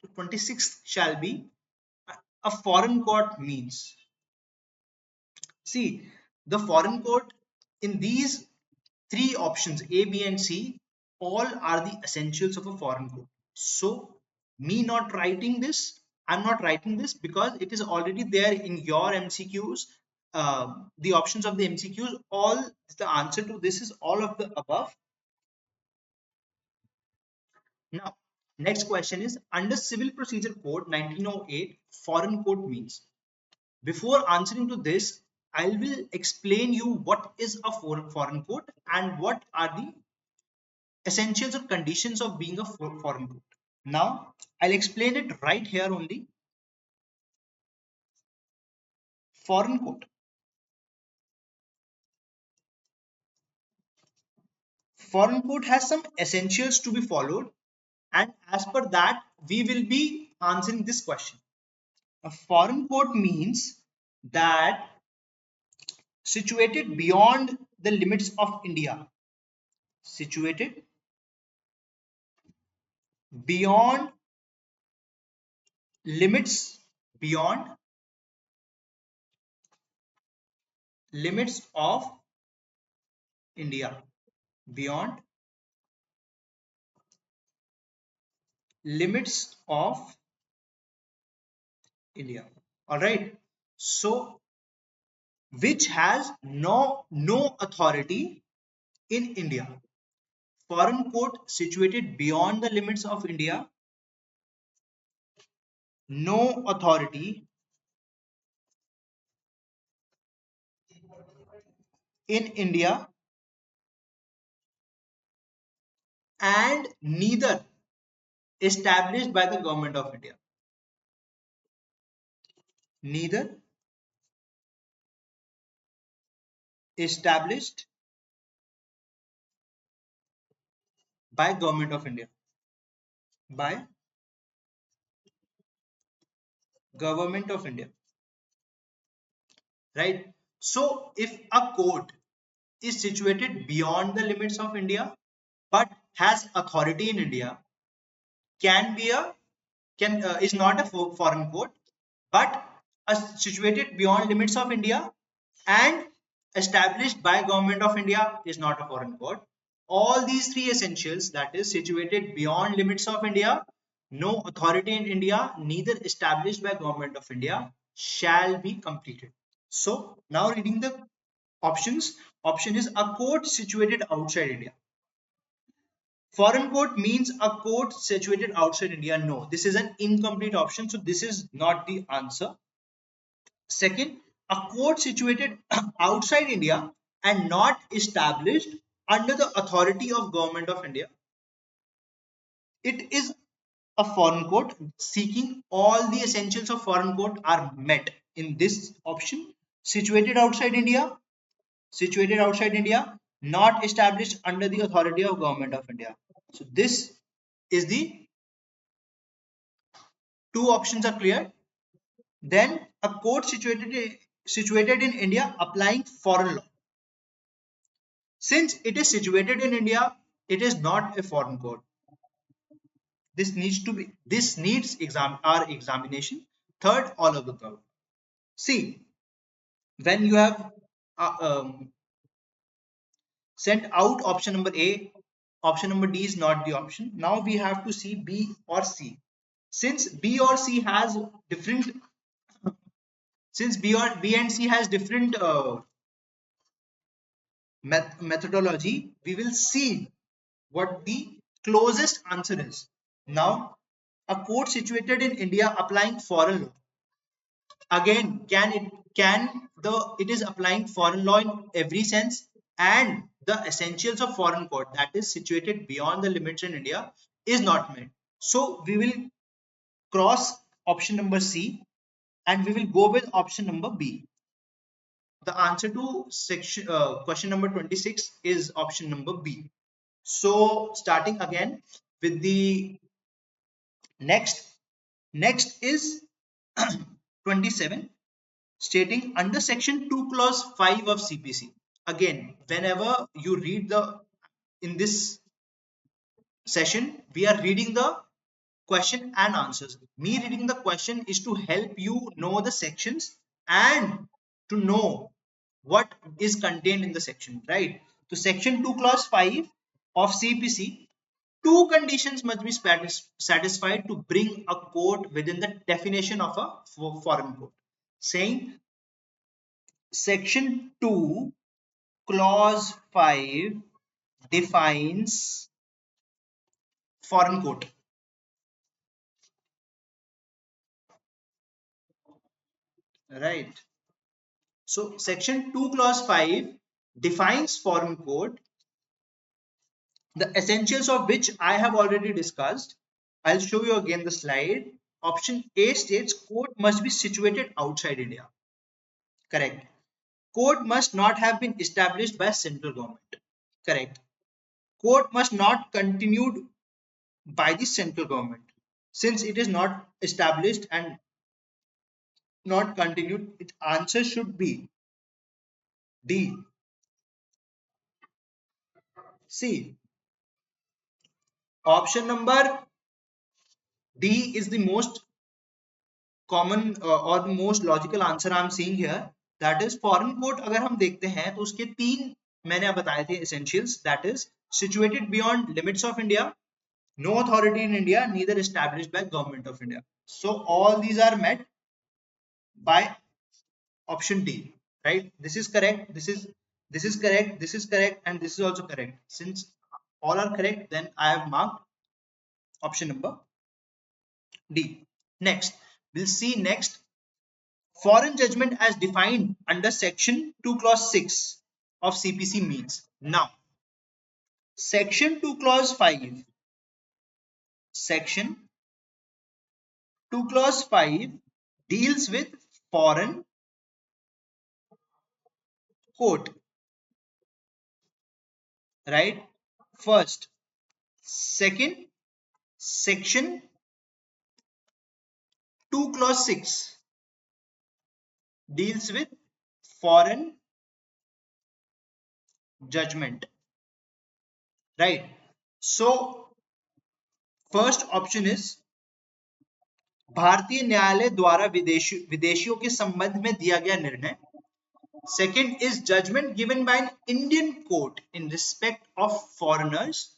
So 26th shall be a foreign court means. See, the foreign court in these three options A, B and C all are the essentials of a foreign court. So me not writing this, I'm not writing this because it is already there in your MCQs. The options of the MCQs, all the answer to this is all of the above. Now next question is under Civil Procedure Code 1908, foreign court means. Before answering to this, I will explain you what is a foreign court and what are the essentials or conditions of being a foreign court. Now, I'll explain it right here only. Foreign court. Foreign court has some essentials to be followed, and as per that, we will be answering this question. A foreign court means that situated beyond the limits of India. Situated beyond limits beyond limits of India, beyond limits of India. All right. So, which has no authority in India. Foreign court situated beyond the limits of India, no authority in India, and neither established by the Government of India. Neither established by Government of India. By Government of India. Right? So if a court is situated beyond the limits of India but has authority in India, can be a can is not a foreign court but situated beyond limits of India and established by Government of India is not a foreign court. All these three essentials, that is situated beyond limits of India, no authority in India, neither established by Government of India, shall be completed. So now reading the options. Option is a court situated outside India. Foreign court means a court situated outside India. No, this is an incomplete option. So this is not the answer. Second, a court situated outside India and not established under the authority of Government of India. It is a foreign court. Seeking all the essentials of foreign court are met in this option. Situated outside India, not established under the authority of Government of India. So this is the Two options are clear. Then a court situated in India applying foreign law. Since it is situated in India, it is not a foreign court. This needs our examination. Third, all of the above. See, when you have sent out option number A, option number D is not the option. Now we have to see B or C. Since B or C has different, since B and C has different methodology, we will see what the closest answer is. Now, a court situated in India applying foreign law. Again, it is applying foreign law in every sense, and the essentials of foreign court, that is situated beyond the limits in India, is not met. So we will cross option number C and we will go with option number B. The answer to question number 26 is option number B. So starting again with the next is 27, stating under section 2 clause 5 of CPC. Again, whenever you read in this session, we are reading the question and answers. Me reading the question is to help you know the sections and to know what is contained in the section, right? So section 2 clause 5 of CPC, two conditions must be satisfied to bring a court within the definition of a foreign court. Saying section 2 clause 5 defines foreign court, right? So section 2 clause 5 defines foreign court, the essentials of which I have already discussed. I'll show you again the slide. Option A states court must be situated outside India. Correct. Court must not have been established by central government. Correct. Court must not continued by the central government. Since it is not established and not continued, its answer should be D. See, option number D is the most common or the most logical answer I'm seeing here. That is foreign court. अगर हम देखते हैं तो उसके तीन मैंने बताए थे essentials. That is situated beyond limits of India, no authority in India, neither established by government of India. So all these are met by option D, right? This is correct. This is correct. This is correct, and this is also correct. Since all are correct, then I have marked option number D. Next, we'll see next foreign judgment as defined under section 2 clause 6 of CPC means. Now, section 2 clause 5, section 2 clause 5 deals with foreign court, right? First, second, section 2 clause 6 deals with foreign judgment, right? So first option is भारतीय न्यायालय द्वारा विदेशियों के संबंध में दिया गया निर्णय. Second is judgment given by an Indian court in respect of foreigners.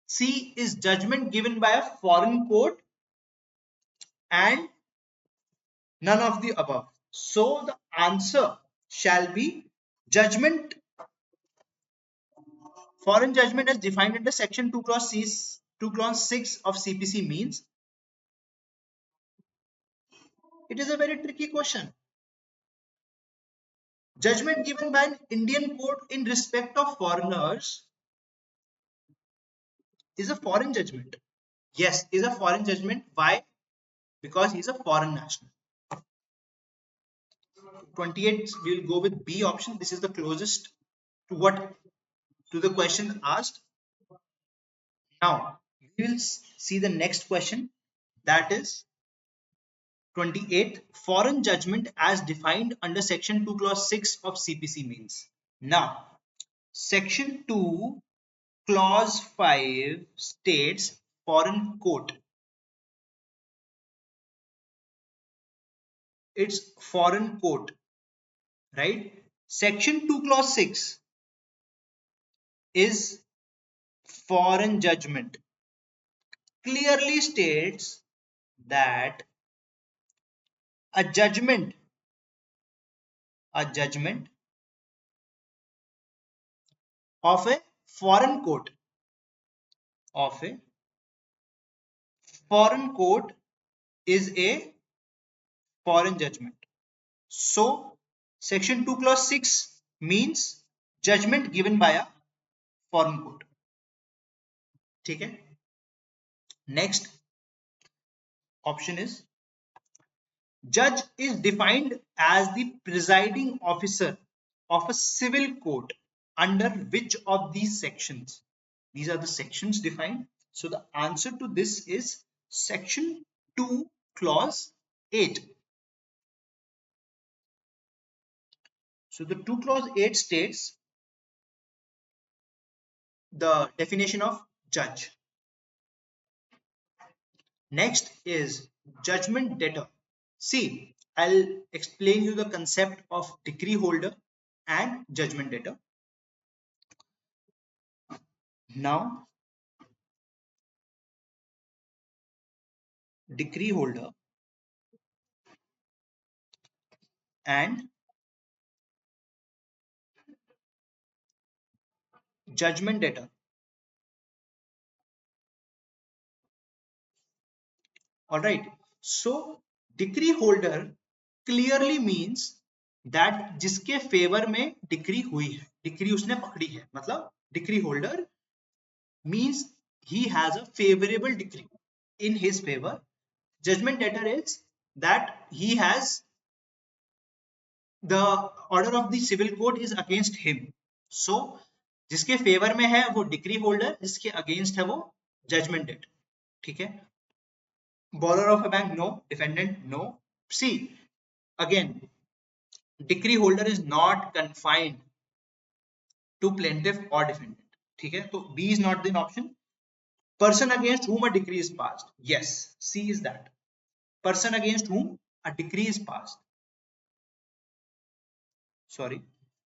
C is judgment given by a foreign court, and none of the above. So the answer shall be judgment. Foreign judgment as defined under section 2 clause 6 of CPC means. It is a very tricky question. Judgment given by an Indian court in respect of foreigners is a foreign judgment. Yes, is a foreign judgment. Why? Because he's a foreign national. 28, we will go with B option. This is the closest to the question asked. Now we will see the next question, that is 28. Foreign judgment as defined under section 2 clause 6 of CPC means. Now, section 2 clause 5 states foreign court. It's foreign court, right? Section 2 clause 6 is foreign judgment. Clearly states that a judgment of a foreign court of a foreign court is a foreign judgment. So section 2 clause 6 means judgment given by a foreign court. ठीक है? Next option is judge is defined as the presiding officer of a civil court under which of these sections? These are the sections defined. So the answer to this is section 2 clause 8. So the 2 clause 8 states the definition of judge. Next is judgment debtor. See, I'll explain you the concept of decree holder and judgment debtor. Now, decree holder and judgment debtor. All right. So, decree holder clearly means that जिसके favour में decree हुई है, decree उसने पकड़ी है, मतलब decree holder means he has a favorable decree in his favor. Judgment debtor is that he has the order of the civil court is against him. So जिसके favour में है वो डिक्री होल्डर, जिसके against है वो judgement debtor. ठीक है? Borrower of a bank, no. Defendant, no. See, again, decree holder is not confined to plaintiff or defendant. ठीक है? तो B is not the option. Person against whom a decree is passed. Yes, C is that. Person against whom a decree is passed. Sorry,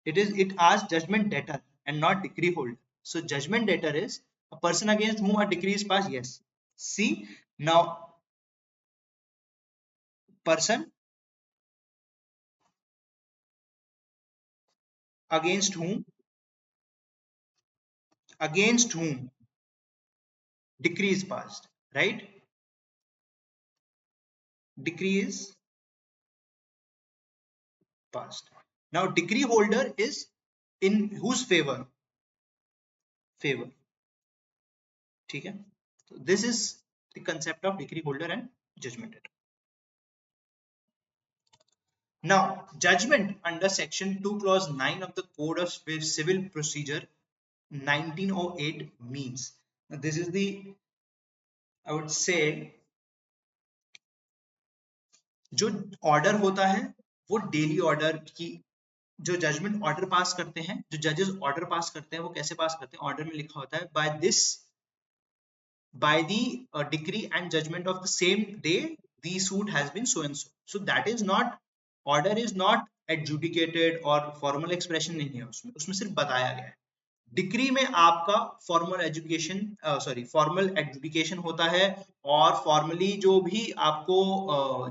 it asks judgment debtor and not decree holder. So judgment debtor is a person against whom a decree is passed. Yes. C. Now person against whom decree is passed, right? Decree is passed. Now decree holder is in whose favor? ठीक है? So this is the concept of decree holder and judgment debtor. Now, judgment under section 2 clause 9 of the Code of Civil Procedure 1908 means. Now, this is the, I would say, जो order होता है वो daily order की, जो judgement order pass करते हैं, जो जजेस ऑर्डर पास करते हैं वो कैसे पास करते हैं? ऑर्डर में लिखा होता है by the decree and judgment of the same day the suit has been so and so. So that is not, order is not adjudicated और फॉर्मल एक्सप्रेशन नहीं है उसमें सिर्फ बताया गया है. डिक्री में आपका फॉर्मल एजुकेशन फॉर्मल एडजुडिकेशन होता है और फॉर्मली जो भी आपको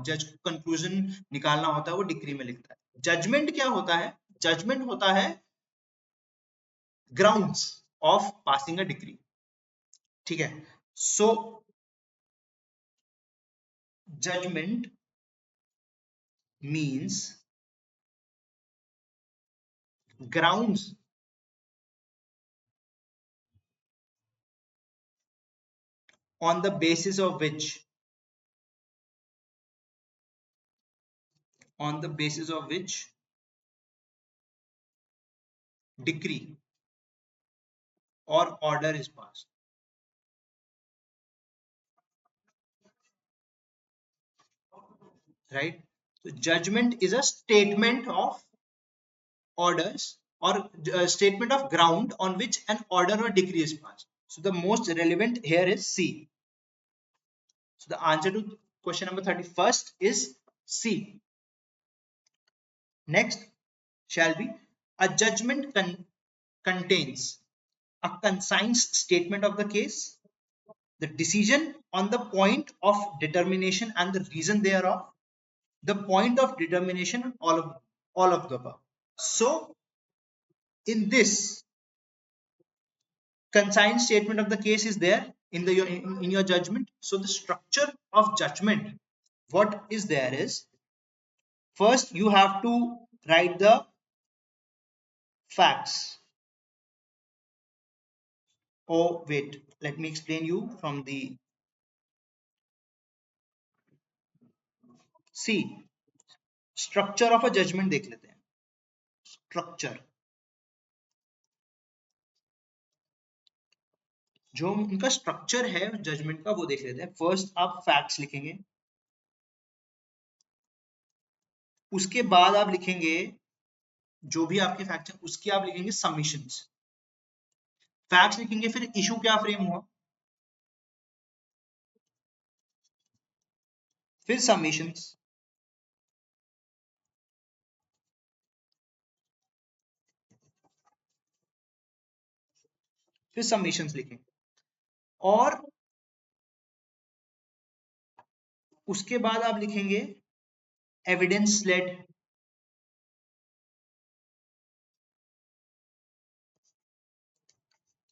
जज कंक्लूजन निकालना होता है वो डिक्री में लिखता है. जजमेंट क्या होता है? जजमेंट होता है grounds of passing a decree. ठीक है? So judgment means grounds on the basis of which decree or order is passed. right? So judgment is a statement of orders or a statement of ground on which an order or decree is passed. So the most relevant here is C. So the answer to question number 31st is C. Next shall be a judgment contains a concise statement of the case, the decision on the point of determination and the reason thereof, the point of determination, all of the above. So in this, consigned statement of the case is there in the in your judgment. So the structure of judgment, what is there is, first you have to write the facts. Oh wait, let me explain you from the see structure of a judgment देख लेते हैं. Structure, जो उनका structure है judgement का वो देख लेते हैं. फर्स्ट आप फैक्ट्स लिखेंगे, उसके बाद आप लिखेंगे जो भी आपके फैक्ट्स हैं उसके आप लिखेंगे सबमिशंस. फैक्ट्स लिखेंगे, फिर इशू क्या फ्रेम हुआ, फिर सबमिशंस, फिर सबमिशंस लिखेंगे और उसके बाद आप लिखेंगे evidence led,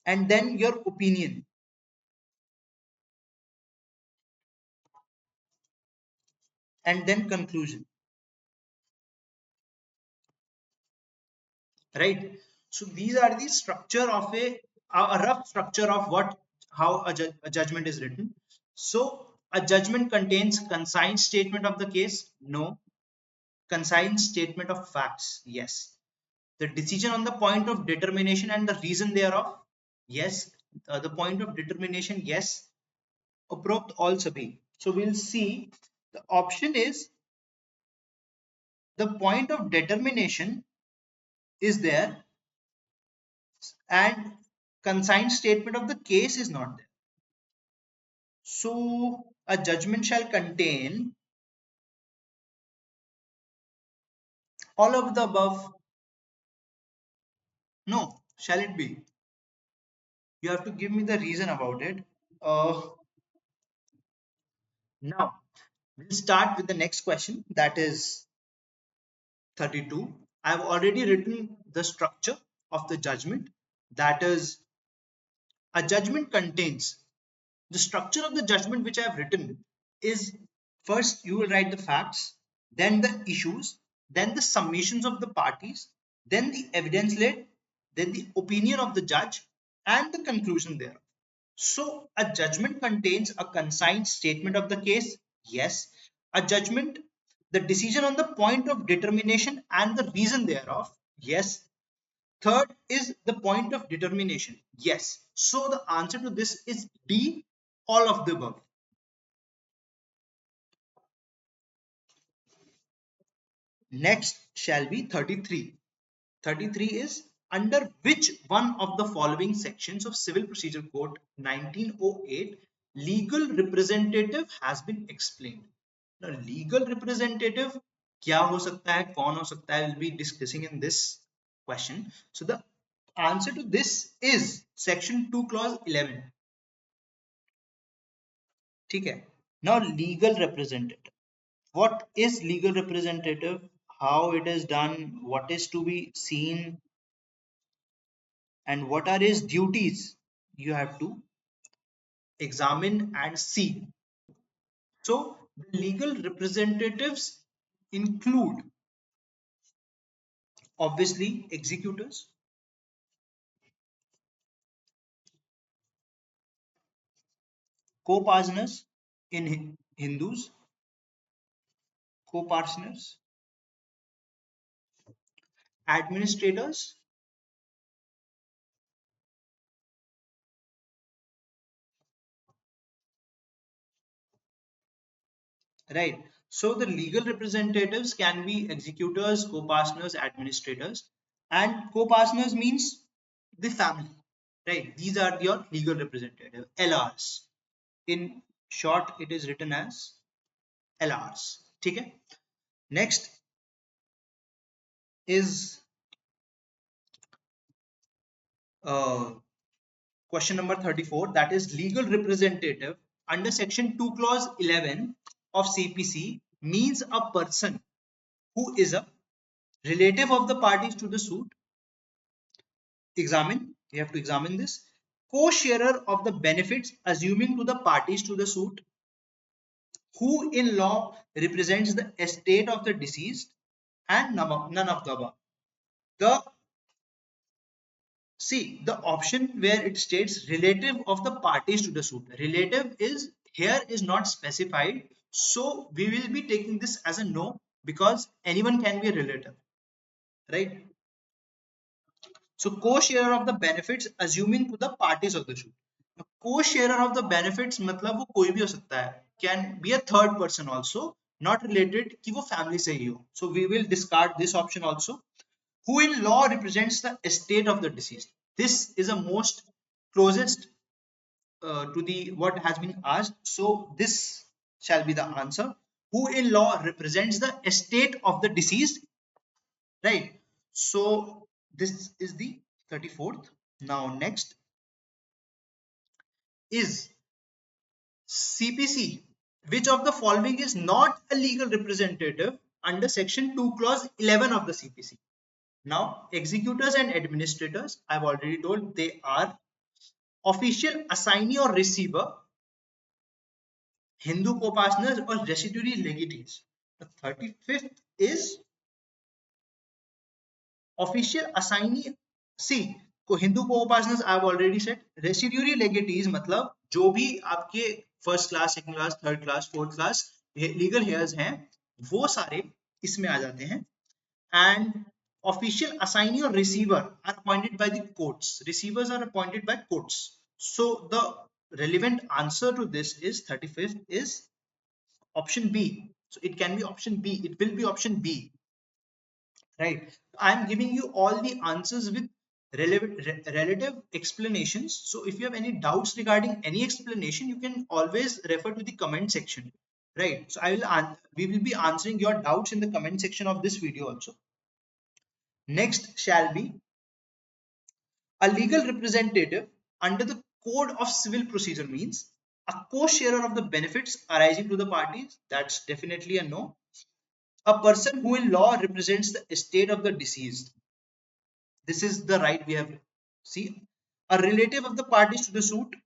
and then your opinion, and then conclusion. Right, so these are the structure of a rough structure of what how a judgment is written. So a judgment contains concise statement of the case, no. Concise statement of facts, yes. The decision on the point of determination and the reason thereof, yes. The point of determination, yes. Upropt all sabhi. So we'll see the option is the point of determination is there and concise statement of the case is not there. So a judgment shall contain all of the above. No, shall it be? You have to give me the reason about it. Now, we'll start with the next question, that is 32. I've already written the structure of the judgment. That is, a judgment contains the structure of the judgment which I have written is, first you will write the facts, then the issues, then the submissions of the parties, then the evidence led, then the opinion of the judge, and the conclusion thereof. So a judgment contains a concise statement of the case, yes. A judgment, the decision on the point of determination and the reason thereof, yes. Third is the point of determination, yes. So the answer to this is D, all of the above. Next shall be 33. 33 is, under which one of the following sections of Civil Procedure Code 1908 legal representative has been explained. Now legal representative क्या हो सकता है, कौन हो सकता है, we'll be discussing in this question. So the answer to this is section 2 clause 11. ठीक है. Now legal representative, what is legal representative, how it is done, what is to be seen, and what are his duties, you have to examine and see. So the legal representatives include obviously executors, co-partners in Hindus, co-partners, administrators, right. So the legal representatives can be executors, co-partners, administrators, and co-partners means the family, right? These are your legal representative, LRs. In short, it is written as LRs. Okay. Next is uh, question number 34, that is legal representative under section 2 clause 11 of CPC means a person who is a relative of the parties to the suit. You have to examine this. Co-sharer of the benefits assuming to the parties to the suit, who in law represents the estate of the deceased, and none of the above. The See, the option where it states relative of the parties to the suit. Relative is here is not specified. So we will be taking this as a no because anyone can be a relative, right? So co-sharer of the benefits assuming to the parties of the suit. Co-sharer of the benefits मतलब वो कोई भी हो सकता है. Can be a third person also, not related कि वो family से ही हो. So we will discard this option also. Who in law represents the estate of the deceased. This is a most closest to the what has been asked. So this shall be the answer. Who in law represents the estate of the deceased, right? So this is the 34th. Now next is CPC. Which of the following is not a legal representative under section 2 clause 11 of the CPC? Now, executors and administrators, I've already told they are official assignee or receiver, Hindu co-partners or residuary legatees. The 35th is official assignee. See, को Hindu co-partners I've already said. Residuary legatees मतलब जो भी आपके first class, second class, third class, fourth class legal hairs हैं वो सारे इसमें आ जाते हैं. And official assignee or receiver are appointed by the courts. Receivers are appointed by courts. So the relevant answer to this is 35th is option B. So it can be option B. It will be option B, right? I'm giving you all the answers with relative explanations. So if you have any doubts regarding any explanation, you can always refer to the comment section, right? So we will be answering your doubts in the comment section of this video also. Next shall be a legal representative under the Code of Civil Procedure means a co-sharer of the benefits arising to the parties. That's definitely a no. A person who in law represents the estate of the deceased. This is the right we have. See, a relative of the parties to the suit.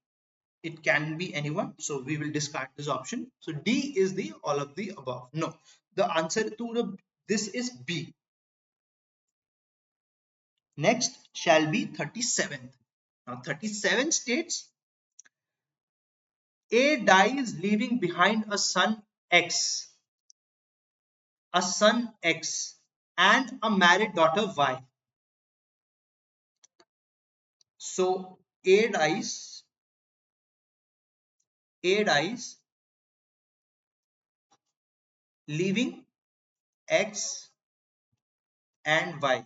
It can be anyone. So we will discard this option. So D is the all of the above. No, the answer to this is B. Next shall be 37th. Now 37 states A dies leaving behind a son X, and a married daughter Y. So A dies leaving X and Y.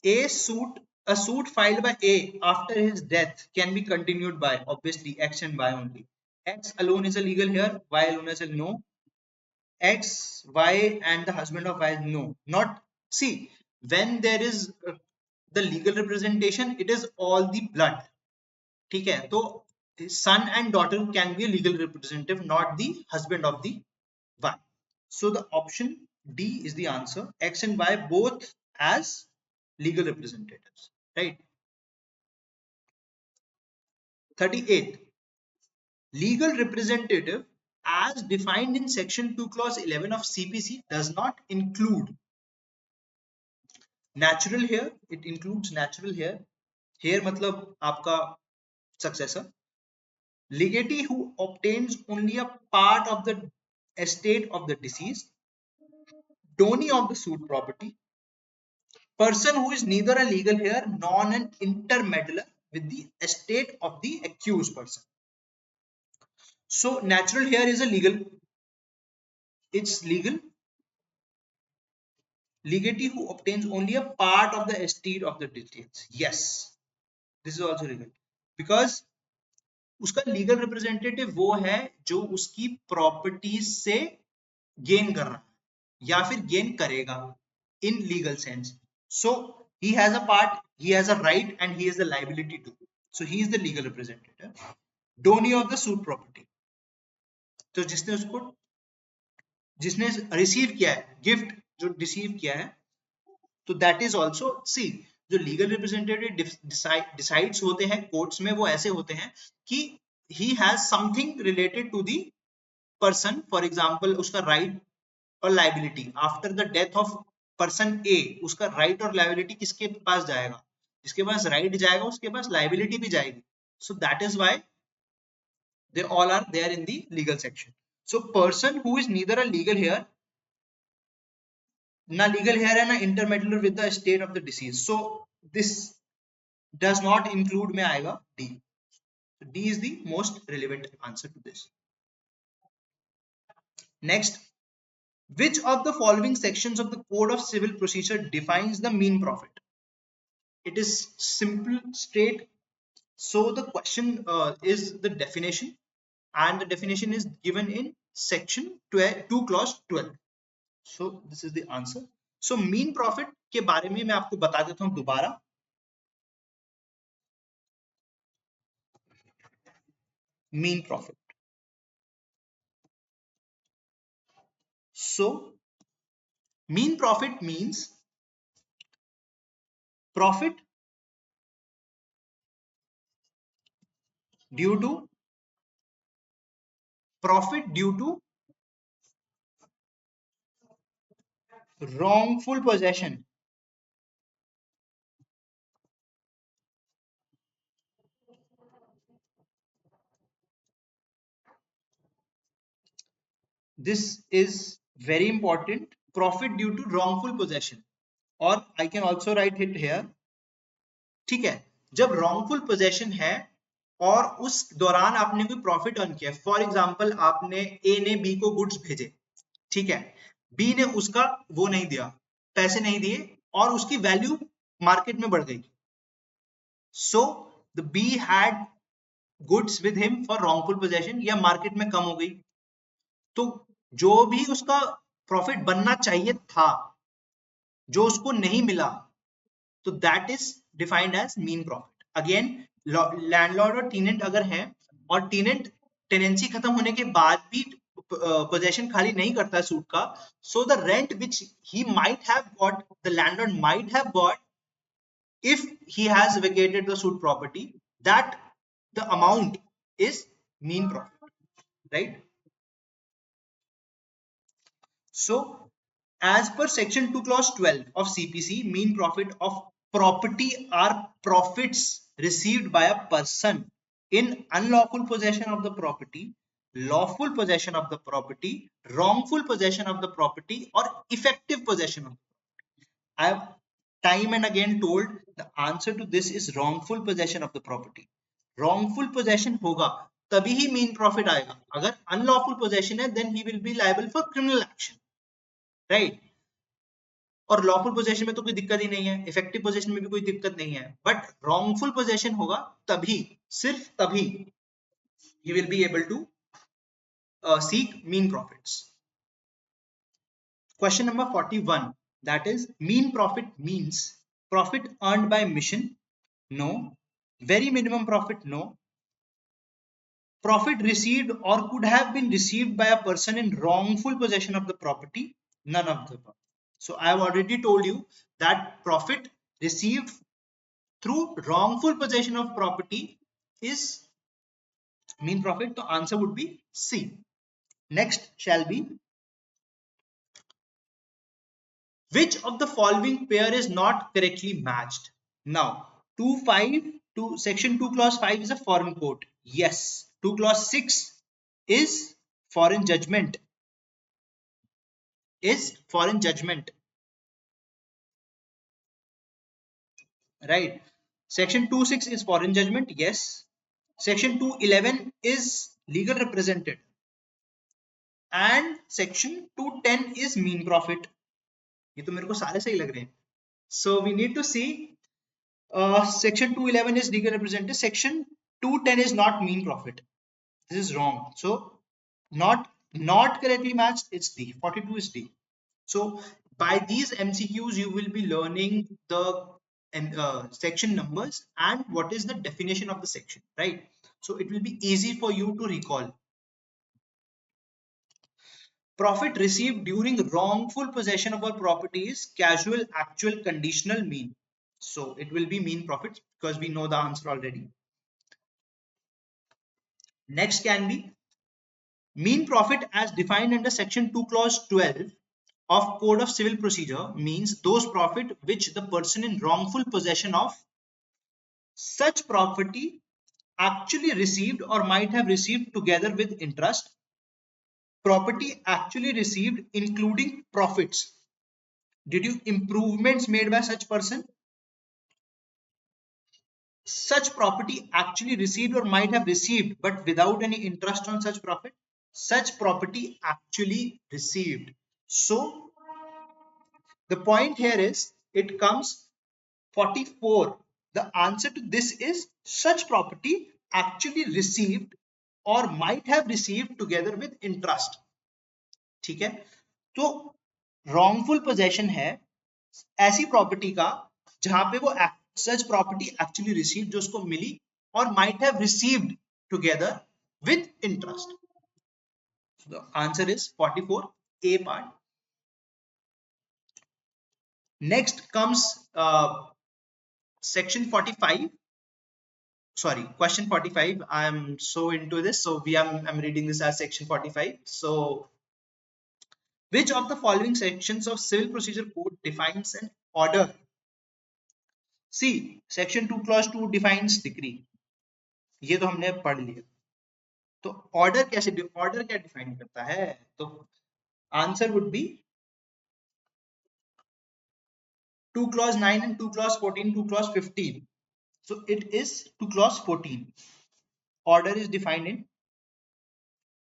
A suit filed by A after his death can be continued by obviously X and Y only. X alone is a legal here, Y alone is a no. X, Y and the husband of Y, no. Not, see, when there is the legal representation, it is all the blood. ठीक है, तो son and daughter can be a legal representative, not the husband of the Y. So the option D is the answer. X and Y both as legal representatives, right? 38th, legal representative as defined in section 2 clause 11 of CPC does not include natural hair. It includes natural hair. Hair मतलब आपका successor. Legatee who obtains only a part of the estate of the deceased. Donee of the suit property. Person who is neither a legal heir nor an intermeddler with the estate of the accused person. So natural hair is a legal it's legatee who obtains only a part of the estate of the details. Yes, this is also legal because उसका legal representative वो है जो उसकी properties से gain कर रहा है या फिर गेन करेगा in legal sense. So he has a part, he has a right and he has a liability too. So he is the legal representative. Donee of the suit property. तो जिसने receive किया है gift, जो receive किया है, तो that is also see. जो legal representative decides होते हैं कोर्ट्स में वो ऐसे होते हैं कि he has something related to the person. For example उसका राइट और liability after the death of person A, उसका राइट और लाइबिलिटी किसके पास जाएगा? जिसके पास राइट जाएगा उसके पास लाइबिलिटी भी जाएगी. So that is why they all are there in the legal section. So person who is neither a legal heir, na legal heir है ना intermeddler with the estate of the deceased. So this does not include में आएगा D. So D is the most relevant answer to this. Next, which of the following sections of the Code of Civil Procedure defines the mean profit? It is simple, straight. So the question is the definition, and the definition is given in section 2 clause 12. So this is the answer. So mean profit के बारे में मैं आपको बता देता हूं दोबारा. Mean profit. So mean profit means profit due to wrongful possession. This is very important. Profit due to wrongful possession, or I can also write it here. ठीक है, जब wrongful possession है और उस दौरान आपने कोई प्रॉफिट अर्न किया. फॉर एग्जाम्पल आपने ए ने बी को गुड्स भेजे, ठीक है, बी ने उसका वो नहीं दिया, पैसे नहीं दिए और उसकी वैल्यू मार्केट में बढ़ गई. So the be had goods with him for wrongful possession, या मार्केट में कम हो गई, तो जो भी उसका प्रॉफिट बनना चाहिए था जो उसको नहीं मिला, तो that is defined as mean profit. Again landlord और टीनेंट अगर है और टीनेंट टेनेंसी खत्म होने के बाद भी पोजेशन खाली नहीं करता है सूट का, so the rent which he might have got, the landlord might have got if he has vacated the suit property, that the amount is mean profit, right? So as per section 2 clause 12 of CPC, mean profit of property are profits received by a person in unlawful possession of the property, lawful possession of the property, wrongful possession of the property, or effective possession of. I have time and again told the answer to this is wrongful possession of the property. Wrongful possession होगा तभी ही mean profit आएगा. अगर unlawful possession है then he will be liable for criminal action, right? और lawful possession में तो कोई दिक्कत ही नहीं है, effective possession में भी कोई दिक्कत नहीं है, but wrongful possession होगा तभी, सिर्फ तभी he will be able to seek mean profits. Question number 41, that is mean profit means profit earned by mission? No. Very minimum profit? No. Profit received or could have been received by a person in wrongful possession of the property? None of the above. So I have already told you that profit received through wrongful possession of property is mean profit. The answer would be C. Next shall be, which of the following pair is not correctly matched? Now 2.5 to section 2 clause 5 is a foreign court. Yes. 2 clause 6 is foreign judgment. Right. Section 2.6 is foreign judgment. Yes. Section 2.11 is legal represented. and section 210 is mean profit. ये तो मेरे को सारे सही लग रहे हैं. So we need to see section 211 is legal representative, section 210 is not mean profit. This is wrong. So not correctly matched, it's D. 42 is D. So by these MCQs you will be learning the section numbers and what is the definition of the section, right? So it will be easy for you to recall. Profit received during wrongful possession of our property is casual, actual, conditional, mean. So it will be mean profit because we know the answer already. Next can be mean profit as defined under section 2 clause 12 of Code of Civil Procedure means those profit which the person in wrongful possession of such property actually received or might have received together with interest. Property actually received including profits due to improvements made by such person. Such property actually received or might have received but without any interest on such profit. Such property actually received. So the point here is it comes 44. The answer to this is such property actually received or might have received together with interest. ठीक है, तो wrongful possession है ऐसी property का जहां पे वो such property actually received जो उसको मिली और might have received together with interest. So the answer is 44, A part. Next comes section 45. Sorry, question 45. I'm so into this, so I'm reading this as section 45. So which of the following sections of Civil Procedure Code defines an order? See, section 2 clause 2 defines decree. ये तो हमने पढ़ लिया. तो order कैसे, order क्या define करता है? तो answer would B 2 clause 9 and 2 clause 14, 2 clause 15. So it is 2 clause 14. Order is defined in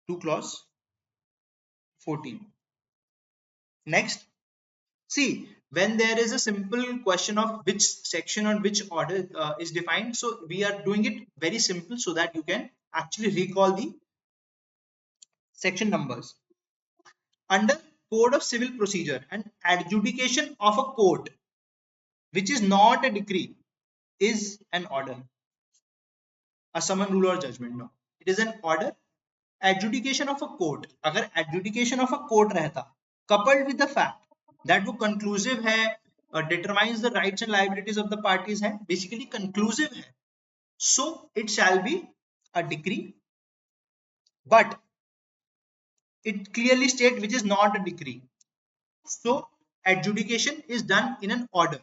2 clause 14. Next, see, when there is a simple question of which section or which order is defined, so we are doing it very simple so that you can actually recall the section numbers. Under Code of Civil Procedure, an adjudication of a court which is not a decree is an order. A summon, rule or judgment, no, it is an order. Adjudication of a court, अगर adjudication of a court रहता coupled with the fact that वो conclusive है, determines the rights and liabilities of the parties है, basically conclusive है, so it shall be a decree. But it clearly states which is not a decree, so adjudication is done in an order.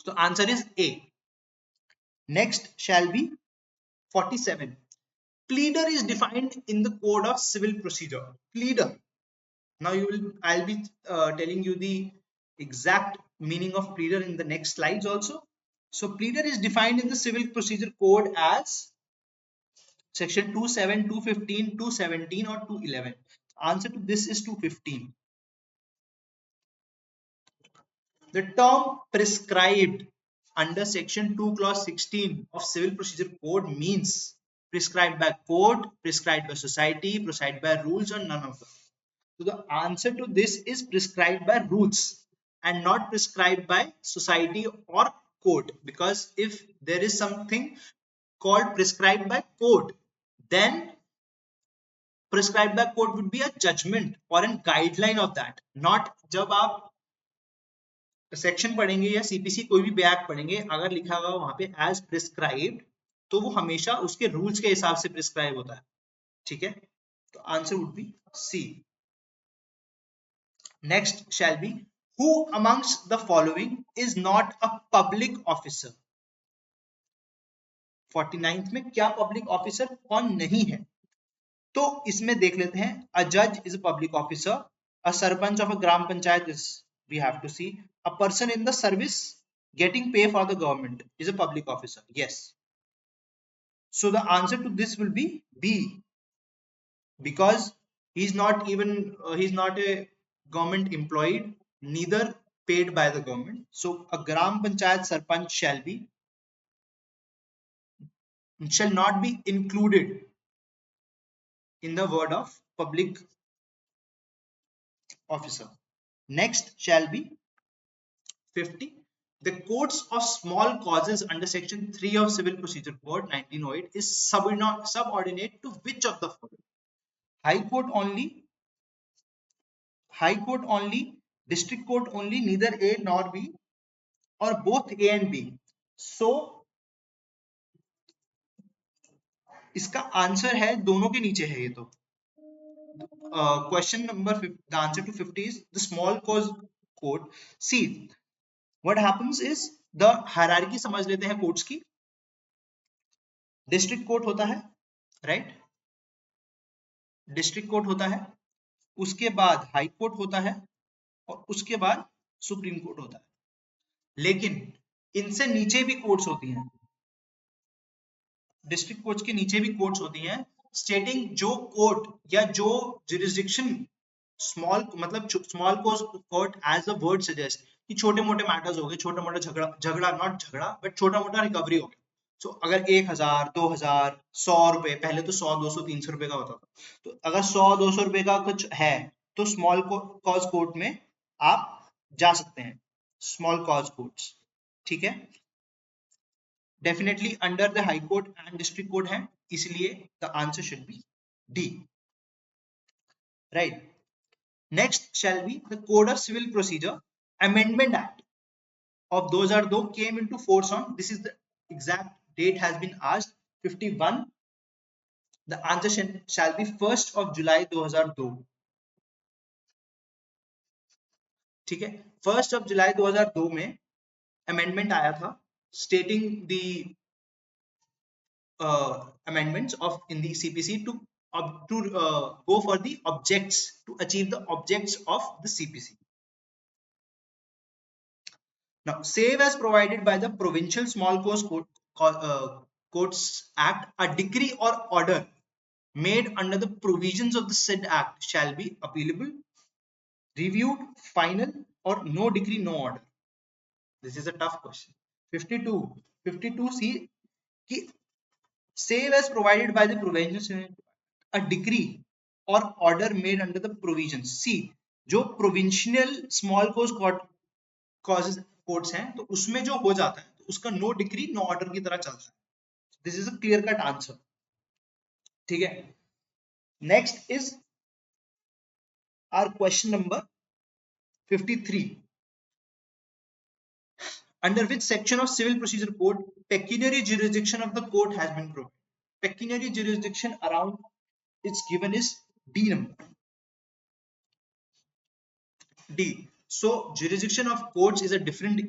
So answer is A. Next shall be 47. Pleader is defined in the Code of Civil Procedure. Pleader. Now I'll be telling you the exact meaning of pleader in the next slides also. So pleader is defined in the Civil Procedure Code as section 27, 215, 217 or 211. Answer to this is 215. The term prescribed under section 2 clause 16 of Civil Procedure Code means prescribed by court, prescribed by society, prescribed by rules, or none of them. So the answer to this is prescribed by rules and not prescribed by society or court, because if there is something called prescribed by court, then prescribed by court would be a judgment or a guideline of that, not जब आप section पढ़ेंगे या CPC कोई भी back पढ़ेंगे, अगर लिखा हुआ वहां पे एज प्रिस्क्राइब्ड तो वो हमेशा उसके रूल्स के हिसाब से प्रिस्क्राइब होता है. ठीक है, तो answer would be C. Next shall be who amongst the following is not a public officer. 49th में क्या पब्लिक ऑफिसर कौन नहीं है? तो इसमें देख लेते हैं. अ जज is a public officer. A sarpanch of a gram panchayat is, we have to see. A person in the service getting pay for the government is a public officer. Yes. So the answer to this will be B. because he's not even he's not a government employed, neither paid by the government. So a gram panchayat sarpanch shall not be included in the word of public officer. Next shall be 50. The courts of small causes under section 3 of Civil Procedure Code 1908 is subordinate to which of the following? High court only, high court only, district court only, neither A nor B, or both A and B. So इसका answer है दोनों के नीचे है ये तो. Question number 50, the answer to 50 is the small cause court. See, what happens is the hierarchy समझ लेते हैं courts की. डिस्ट्रिक्ट कोर्ट होता है, राइट? डिस्ट्रिक्ट कोर्ट होता है, उसके बाद हाई कोर्ट होता है, और उसके बाद सुप्रीम कोर्ट होता है. लेकिन इनसे नीचे भी कोर्ट्स होती हैं, डिस्ट्रिक्ट कोर्ट्स के नीचे भी कोर्ट्स होती हैं, स्टेटिंग जो कोर्ट या जो जुरिस्डिक्शन स्मॉल मतलब small court as the word suggest कि छोटे मोटे मैटर्स हो गए, छोटा मोटा झगड़ा नॉट झगड़ा बट छोटा मोटा रिकवरी हो गया. सो अगर 1000 2000 100 रुपए, पहले तो 100 200 300 रुपए का होता था, तो अगर 100 200 रुपए का कुछ है तो स्मॉल कॉज कोर्ट में आप जा सकते हैं, स्मॉल कॉज कोर्ट्स. ठीक है, definitely under the high court and district court है, इसलिए the answer should be D, right? Next shall be the code of civil procedure amendment act of 2002 came into force on, this is the exact date has been asked, 51. The answer shall be 1st of July 2002. ठीक है, 1st of July 2002 में amendment आया था stating the amendments of in the CPC to go for the objects, to achieve the objects of the CPC. Now, save as provided by the Provincial Small Courts Act, a decree or order made under the provisions of the said act shall be appealable, reviewed, final, or no decree, no order. This is a tough question. 52C कि save as provided by the provincial, a decree or order made under the provisions. See, जो provincial small causes courts हैं तो उसमें जो हो जाता है तो उसका नो डिक्री नो ऑर्डर की तरह चलता है. This is a clear cut answer. ठीक है, next is our question number 53. Under which section of civil procedure code pecuniary jurisdiction of the court has been provided? Pecuniary jurisdiction around it's given is D number. D. So jurisdiction of courts is a different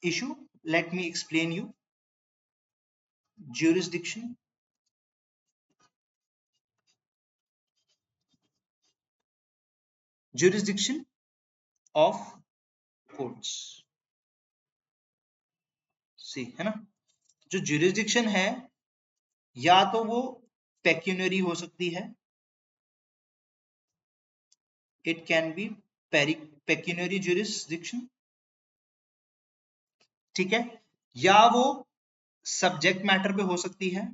issue. Let me explain you. Jurisdiction of courts. सी है ना, जो jurisdiction है या तो वो pecuniary हो सकती है, it can B pecuniary jurisdiction, ठीक है, या वो सब्जेक्ट मैटर पे हो सकती है,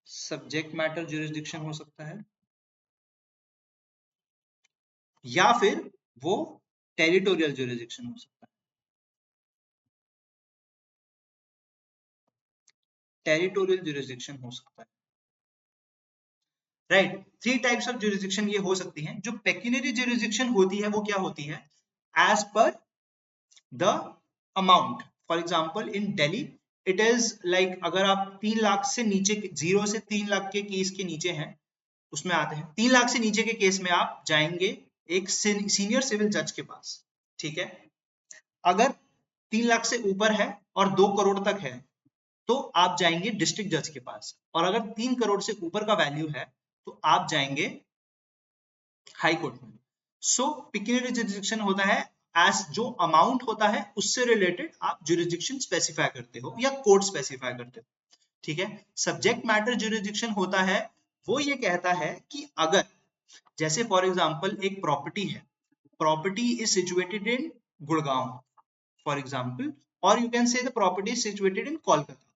सब्जेक्ट मैटर jurisdiction हो सकता है, या फिर वो टेरिटोरियल jurisdiction हो सकता है. टेरिटोरियल jurisdiction हो सकता है, राइट? 3 टाइप्स ऑफ jurisdiction ये हो सकती हैं. जो पेक्यूनरी jurisdiction होती है वो क्या होती है? As per the amount. For example in Delhi it is like अगर आप 3 लाख से नीचे, 0 से 3 लाख के केस के नीचे हैं उसमें आते हैं. 3 लाख से नीचे के केस में आप जाएंगे एक सीनियर सिविल जज के पास, ठीक है. अगर 3 लाख से ऊपर है और 2 करोड़ तक है तो आप जाएंगे डिस्ट्रिक्ट जज के पास, और अगर 3 करोड़ से ऊपर का वैल्यू है तो आप जाएंगे हाई कोर्ट में. सो पेक्यूनियरी जुरिस्डिक्शन होता है एज जो अमाउंट होता है उससे रिलेटेड आप जुरिस्डिक्शन स्पेसिफाई करते हो या कोर्ट स्पेसिफाई करते हो. ठीक है। सब्जेक्ट मैटर ज्यूरिसडिक्शन होता है, वो ये कहता है कि अगर जैसे फॉर एग्जांपल एक प्रॉपर्टी है, property is situated in Gurgaon for example, और you can say the property is situated in Kolkata,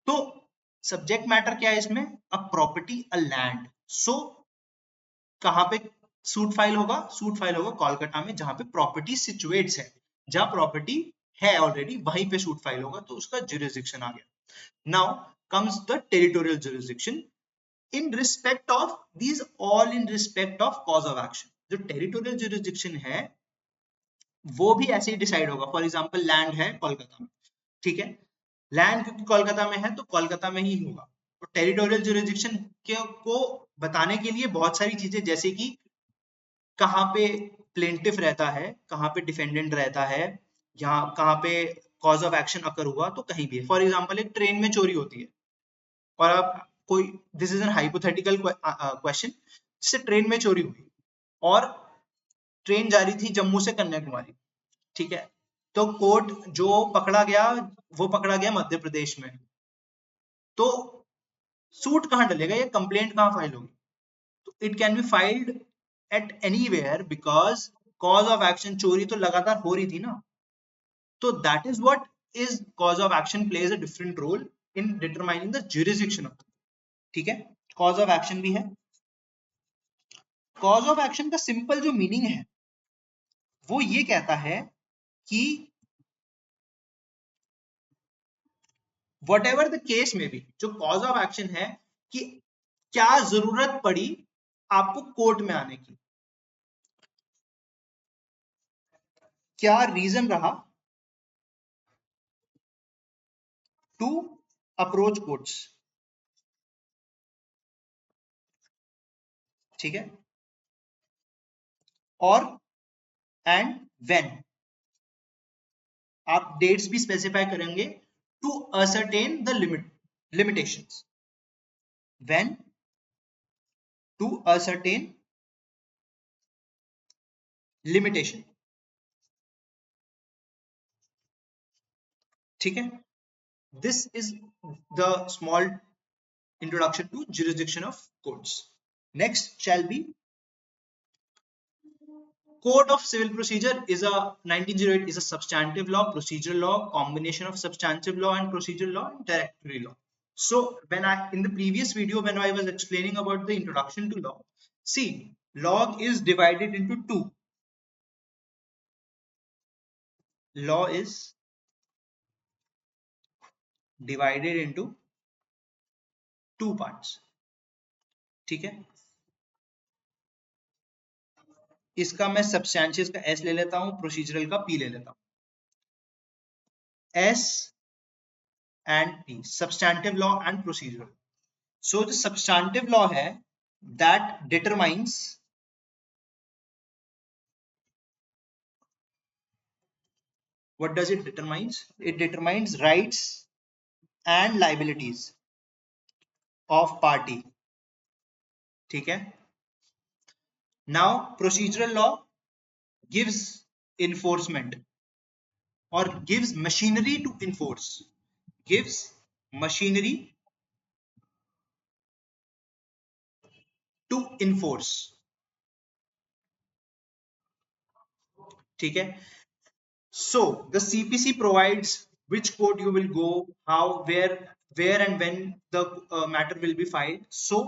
तो सब्जेक्ट मैटर क्या है इसमें, अ प्रॉपर्टी अ लैंड। सो कहां पे सूट फाइल होगा, सूट फाइल होगा कोलकाता में, जहां पे प्रॉपर्टी सिचुएट्स है, जहां प्रॉपर्टी है ऑलरेडी वहीं पे सूट फाइल होगा, तो उसका ज्यूरिसडिक्शन आ गया। Now comes the territorial jurisdiction in respect of these, all in respect of cause of action. जो टेरिटोरियल ज्यूरिसडिक्शन है वो भी ऐसे ही डिसाइड होगा। फॉर एग्जांपल लैंड है कोलकाता में, ठीक है, लैंड क्योंकि कोलकाता में है तो कोलकाता में ही होगा। तो टेरिटोरियल ज्यूरिसडिक्शन को बताने के लिए बहुत सारी चीजें, जैसे कि कहाँ पे प्लेंटिफ रहता है, कहाँ पे डिफेंडेंट रहता है, यहाँ कहाँ पे कॉज ऑफ एक्शन अकर हुआ, तो कहीं भी है। फॉर एग्जांपल एक ट्रेन में चोरी होती है और आप कोई, this is an hypothetical question, जिससे ट्रेन में चोरी हुई और ट्रेन जा रही थी जम्मू से कन्याकुमारी, ठीक है, तो कोर्ट जो पकड़ा गया वो पकड़ा गया मध्य प्रदेश में, तो सूट कहाँ डलेगा या कंप्लेंट कहाँ फाइल होगी, तो it can be filed at anywhere because cause of action, चोरी तो लगातार हो रही थी ना, तो that is what is cause of action plays a different role in determining the jurisdiction of, ठीक है। कॉज ऑफ एक्शन भी है। कॉज ऑफ एक्शन का सिंपल जो मीनिंग है वो ये कहता है कि वट एवर द केस में भी, जो कॉज ऑफ एक्शन है कि क्या जरूरत पड़ी आपको कोर्ट में आने की, क्या रीजन रहा टू अप्रोच कोर्ट्स, ठीक है, और एंड व्हेन, आप डेट्स भी स्पेसिफाई करेंगे to ascertain the limitations, when to ascertain limitation, ठीक है। This is the small introduction to jurisdiction of courts. Next shall be Code of Civil Procedure is a 1908 is a substantive law, procedural law, combination of substantive law and procedural law and directory law. So when I in the previous video when I was explaining about the introduction to law, see law is divided into two. Law is divided into two parts. ठीक है, इसका मैं सब्सटैंशियस का S ले लेता हूं, procedural का P ले लेता हूं। S and P, substantive law and procedural. So the substantive law है that determines what does it determines? It determines rights and liabilities of party. ठीक है. Now procedural law gives enforcement or gives machinery to enforce. Gives machinery to enforce. ठीक है. So the CPC provides which court you will go, how, where and when the matter will be filed. So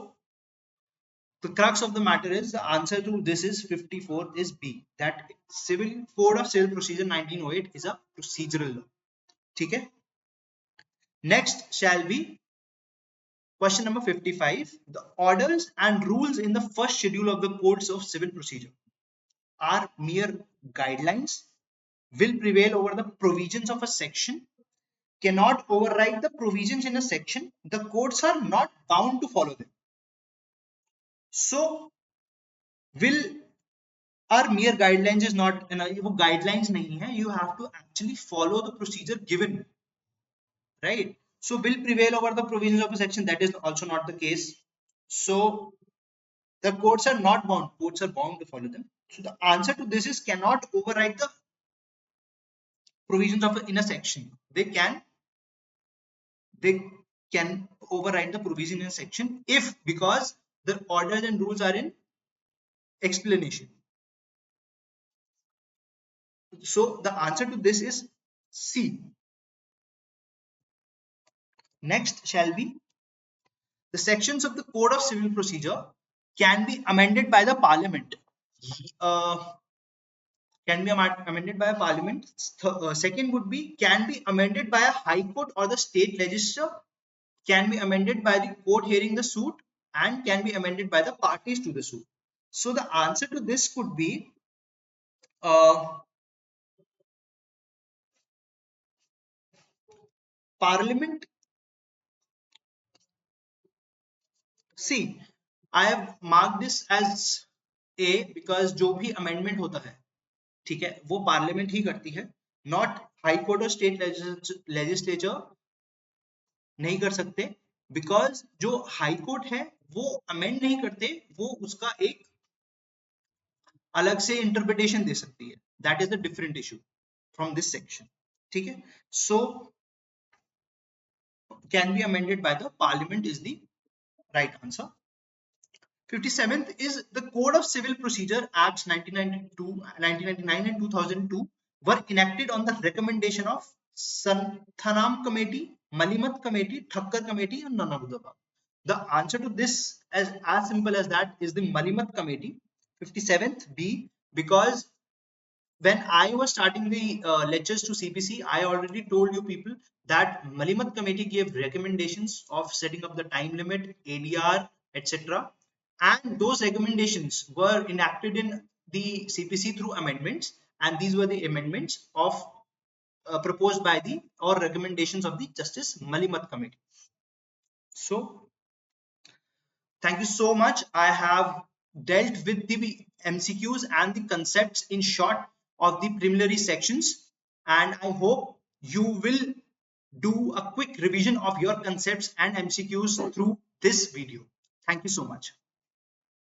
the crux of the matter is the answer to this is 54 is B, that Civil Code of Civil Procedure 1908 is a procedural law. ठीक है. Next shall be question number 55. The orders and rules in the first schedule of the codes of civil procedure are mere guidelines, will prevail over the provisions of a section, cannot override the provisions in a section, the courts are not bound to follow them. So will are mere guidelines is not, वो guidelines नहीं है, you have to actually follow the procedure given, right? So will prevail over the provisions of a section, that is also not the case. So the courts are not bound, courts are bound to follow them. So the answer to this is cannot override the provisions of in a section. They can, they can override the provision in section if, because the orders and rules are in explanation. So the answer to this is C. Next shall be, the sections of the Code of Civil Procedure can be amended by the Parliament. Uh, can be amended by a Parliament. Second would be, can be amended by a High Court or the state legislature, can be amended by the court hearing the suit, and can be amended by the parties to the suit. So the answer to this could be Parliament. See, I have marked this as A because जो भी amendment होता है, ठीक है, वो parliament ही करती है, not high court और स्टेट लेजिस्लेचर नहीं कर सकते, बिकॉज जो हाई कोर्ट है वो अमेंड नहीं करते, वो उसका एक अलग से इंटरप्रिटेशन दे सकती है. That is the different issue from this section. ठीक है, so can be amended by the parliament is the right answer. 57th is the Code of Civil Procedure Acts 1999 and 2002 were enacted on the recommendation of Santhanam Committee, Malimat Committee, Thakkar Committee, and none of the above. The answer to this, as simple as that, is the Malimat Committee. 57th B, because when I was starting the lectures to CPC, I already told you people that Malimat Committee gave recommendations of setting up the time limit, ADR, etc. And those recommendations were enacted in the CPC through amendments, and these were the amendments of proposed by the or recommendations of the Justice Malimat Committee. So thank you so much. I have dealt with the MCQs and the concepts in short of the preliminary sections, and I hope you will do a quick revision of your concepts and MCQs through this video. Thank you so much.